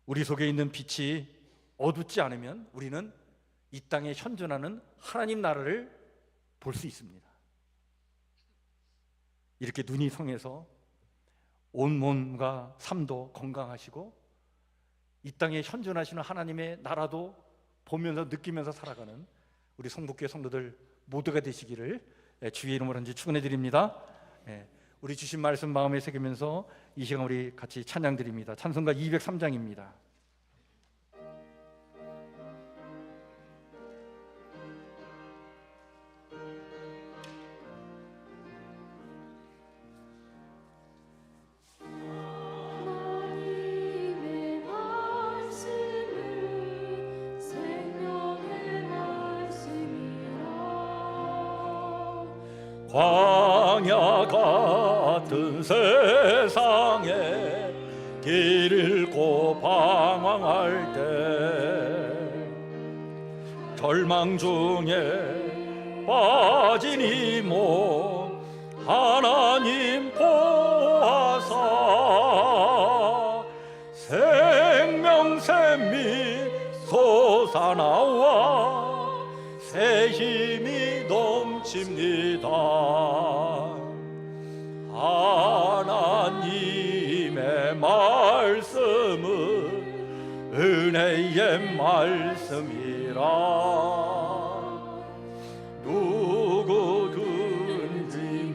우리 속에 있는 빛이 어둡지 않으면 우리는 이 땅에 현존하는 하나님 나라를 볼 수 있습니다. 이렇게 눈이 성해서 온 몸과 삶도 건강하시고 이 땅에 현존하시는 하나님의 나라도 보면서 느끼면서 살아가는 우리 성북교회 성도들 모두가 되시기를 주의 이름으로 한지 축원해 드립니다. 우리 주신 말씀 마음에 새기면서 이 시간 우리 같이 찬양 드립니다. 찬송가 203장입니다. 광야 같은 세상에 길 잃고 방황할 때 절망 중에 빠진 이 몸 하나님 보아사 생명샘이 솟아나와 새 힘이 넘칩니다. 하나님의 말씀은 은혜의 말씀이라 누구든지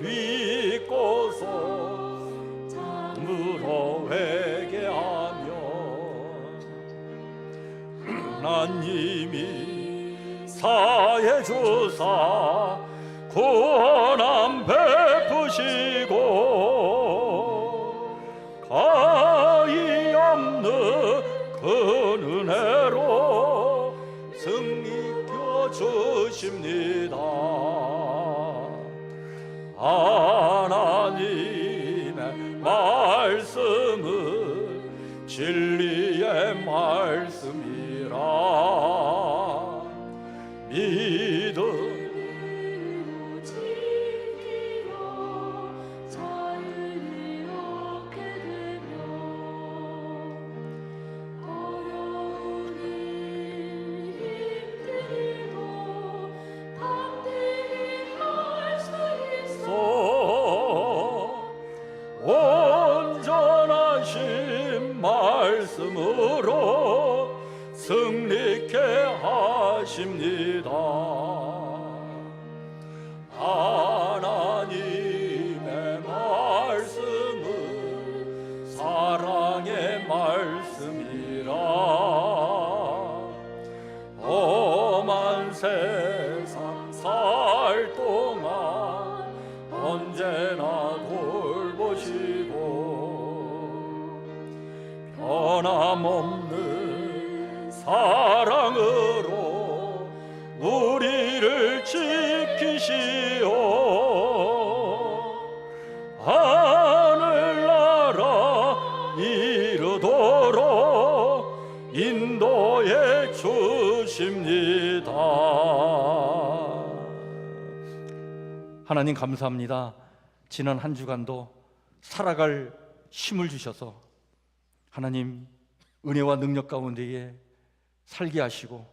믿고서 참으로 회개하면 하나님이 사해 주사 구원함 베푸시고 가히 없는 그 은혜로 승리켜 주십니다. 하나님의 말씀은 진리의 말씀이라 믿음 말씀으로 승리케 하십니다. 하나님의 말씀은 사랑의 말씀이라 험한 세상 살 동안 언제나 돌보시고 변함없는 사랑으로 우리를 지키시오. 하늘나라 이루도록 인도해 주십니다. 하나님 감사합니다. 지난 한 주간도 살아갈 힘을 주셔서 하나님 은혜와 능력 가운데에 살게 하시고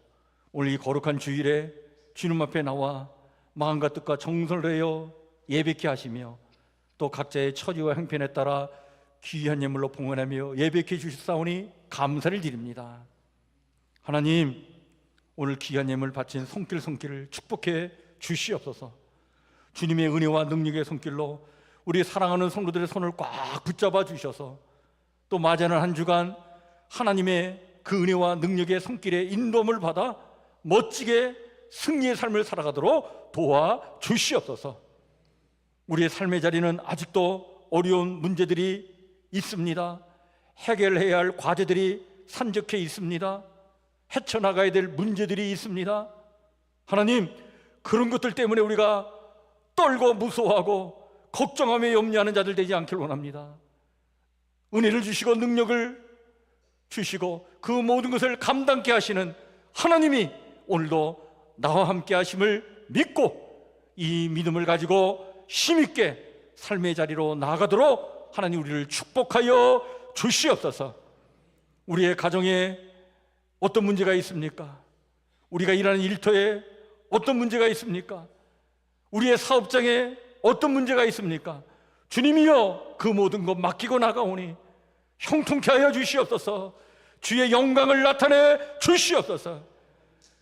오늘 이 거룩한 주일에 주님 앞에 나와 마음과 뜻과 정성을 다하여 예배케 하시며 또 각자의 처지와 형편에 따라 귀한 예물로 봉헌하며 예배케 주셨사오니 감사를 드립니다. 하나님 오늘 귀한 예물 바친 손길을 축복해 주시옵소서. 주님의 은혜와 능력의 손길로 우리 사랑하는 성도들의 손을 꽉 붙잡아 주셔서 또 맞이하는 한 주간 하나님의 그 은혜와 능력의 손길에 인도함을 받아 멋지게 승리의 삶을 살아가도록 도와 주시옵소서. 우리의 삶의 자리는 아직도 어려운 문제들이 있습니다. 해결해야 할 과제들이 산적해 있습니다. 헤쳐나가야 될 문제들이 있습니다. 하나님, 그런 것들 때문에 우리가 떨고 무서워하고 걱정하며 염려하는 자들 되지 않길 원합니다. 은혜를 주시고 능력을 주시고 그 모든 것을 감당케 하시는 하나님이 오늘도 나와 함께 하심을 믿고 이 믿음을 가지고 힘있게 삶의 자리로 나아가도록 하나님 우리를 축복하여 주시옵소서. 우리의 가정에 어떤 문제가 있습니까? 우리가 일하는 일터에 어떤 문제가 있습니까? 우리의 사업장에 어떤 문제가 있습니까? 주님이여 그 모든 것 맡기고 나가오니 형통케 하여 주시옵소서. 주의 영광을 나타내 주시옵소서.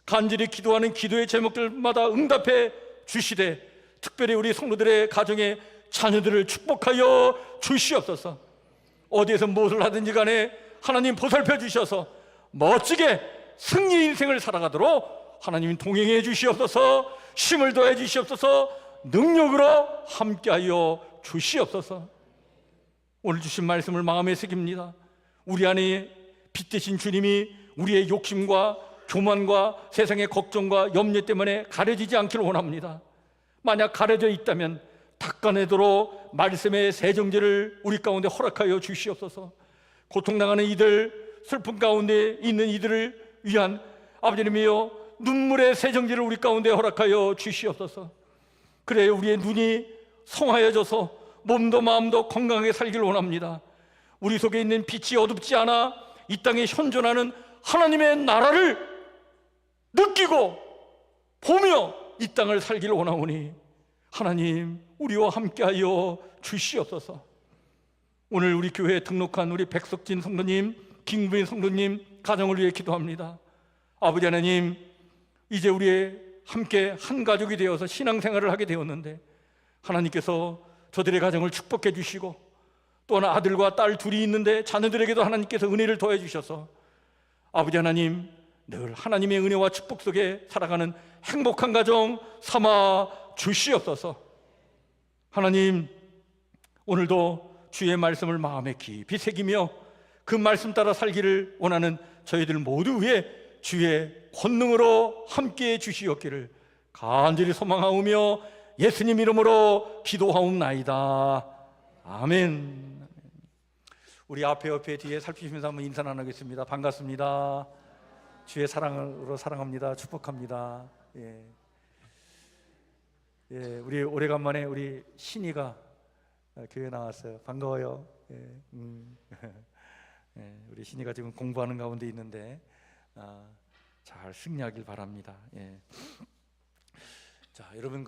간절히 기도하는 기도의 제목들마다 응답해 주시되 특별히 우리 성도들의 가정의 자녀들을 축복하여 주시옵소서. 어디에서 무엇을 하든지 간에 하나님 보살펴 주셔서 멋지게 승리 인생을 살아가도록 하나님 동행해 주시옵소서. 힘을 더해 주시옵소서. 능력으로 함께하여 주시옵소서. 오늘 주신 말씀을 마음에 새깁니다. 우리 안에 빛 대신 주님이 우리의 욕심과 교만과 세상의 걱정과 염려 때문에 가려지지 않기를 원합니다. 만약 가려져 있다면 닦아내도록 말씀의 세정제를 우리 가운데 허락하여 주시옵소서. 고통당하는 이들, 슬픔 가운데 있는 이들을 위한 아버지님이여 눈물의 세정제를 우리 가운데 허락하여 주시옵소서. 그래 우리의 눈이 성하여져서 몸도 마음도 건강하게 살기를 원합니다. 우리 속에 있는 빛이 어둡지 않아 이 땅에 현존하는 하나님의 나라를 느끼고 보며 이 땅을 살기를 원하오니 하나님 우리와 함께하여 주시옵소서. 오늘 우리 교회에 등록한 우리 백석진 성도님, 김부인 성도님 가정을 위해 기도합니다. 아버지 하나님, 이제 우리의 함께 한 가족이 되어서 신앙생활을 하게 되었는데 하나님께서 저들의 가정을 축복해 주시고 또한 아들과 딸 둘이 있는데 자녀들에게도 하나님께서 은혜를 더해 주셔서 아버지 하나님 늘 하나님의 은혜와 축복 속에 살아가는 행복한 가정 삼아 주시옵소서. 하나님 오늘도 주의 말씀을 마음에 깊이 새기며 그 말씀 따라 살기를 원하는 저희들 모두 위에 주의 권능으로 함께해 주시옵기를 간절히 소망하오며 예수님 이름으로 기도하옵나이다. 아멘. 우리 앞에 옆에 뒤에 살피시면서 한번 인사 나누겠습니다. 반갑습니다. 주의 사랑으로 사랑합니다. 축복합니다. 예, 우리 오래간만에 우리 신이가 교회 나왔어요. 반가워요. 우리 신이가 지금 공부하는 가운데 있는데 잘 승리하길 바랍니다. 자, 여러분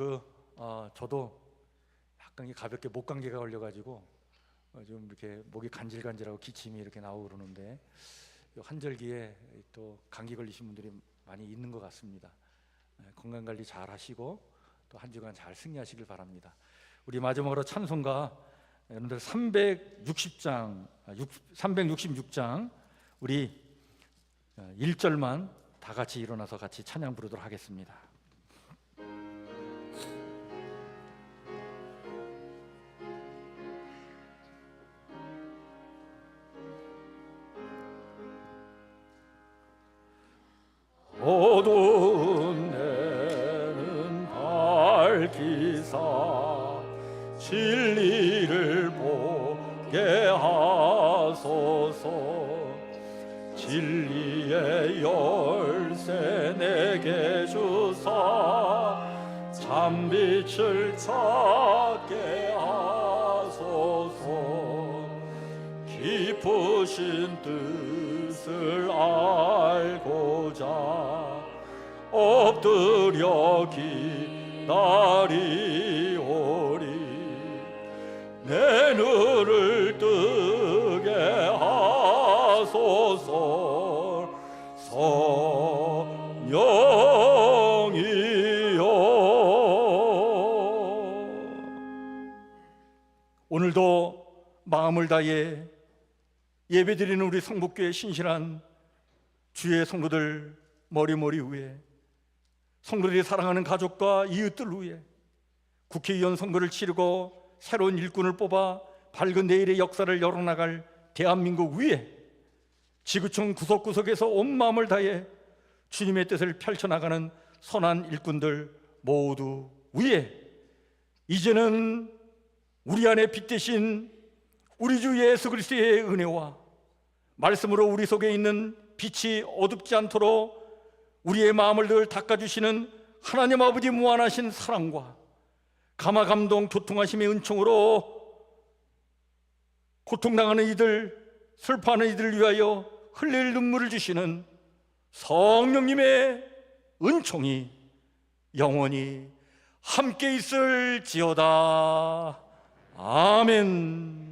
저도 약간 가볍게 목 감기가 걸려가지고 좀 이렇게 목이 간질간질하고 기침이 이렇게 나오고 그러는데 이 환절기에 또 감기 걸리신 분들이 많이 있는 것 같습니다. 건강 관리 잘 하시고 또 한 주간 잘 승리하시길 바랍니다. 우리 마지막으로 찬송가 여러분들 366장 우리 1절만 다 같이 일어나서 같이 찬양 부르도록 하겠습니다. 어두운 데는 밝히사 진리를 보게 하소서. 진리의 열쇠 내게 주사 참빛을 찾게 하소서. 깊으신 뜻을 알고자 엎드려 기다리오리. 내 눈을 뜨게 하소서. 성령이여. 오늘도 마음을 다해 예배드리는 우리 성북교회 신실한 주의 성도들 머리머리 위에, 성도들이 사랑하는 가족과 이웃들 위에, 국회의원 선거를 치르고 새로운 일꾼을 뽑아 밝은 내일의 역사를 열어나갈 대한민국 위에, 지구촌 구석구석에서 온 마음을 다해 주님의 뜻을 펼쳐나가는 선한 일꾼들 모두 위에, 이제는 우리 안에 빛 대신 우리 주 예수 그리스도의 은혜와 말씀으로 우리 속에 있는 빛이 어둡지 않도록 우리의 마음을 늘 닦아주시는 하나님 아버지 무한하신 사랑과 감화감동 교통하심의 은총으로 고통당하는 이들, 슬퍼하는 이들을 위하여 흘릴 눈물을 주시는 성령님의 은총이 영원히 함께 있을지어다. 아멘.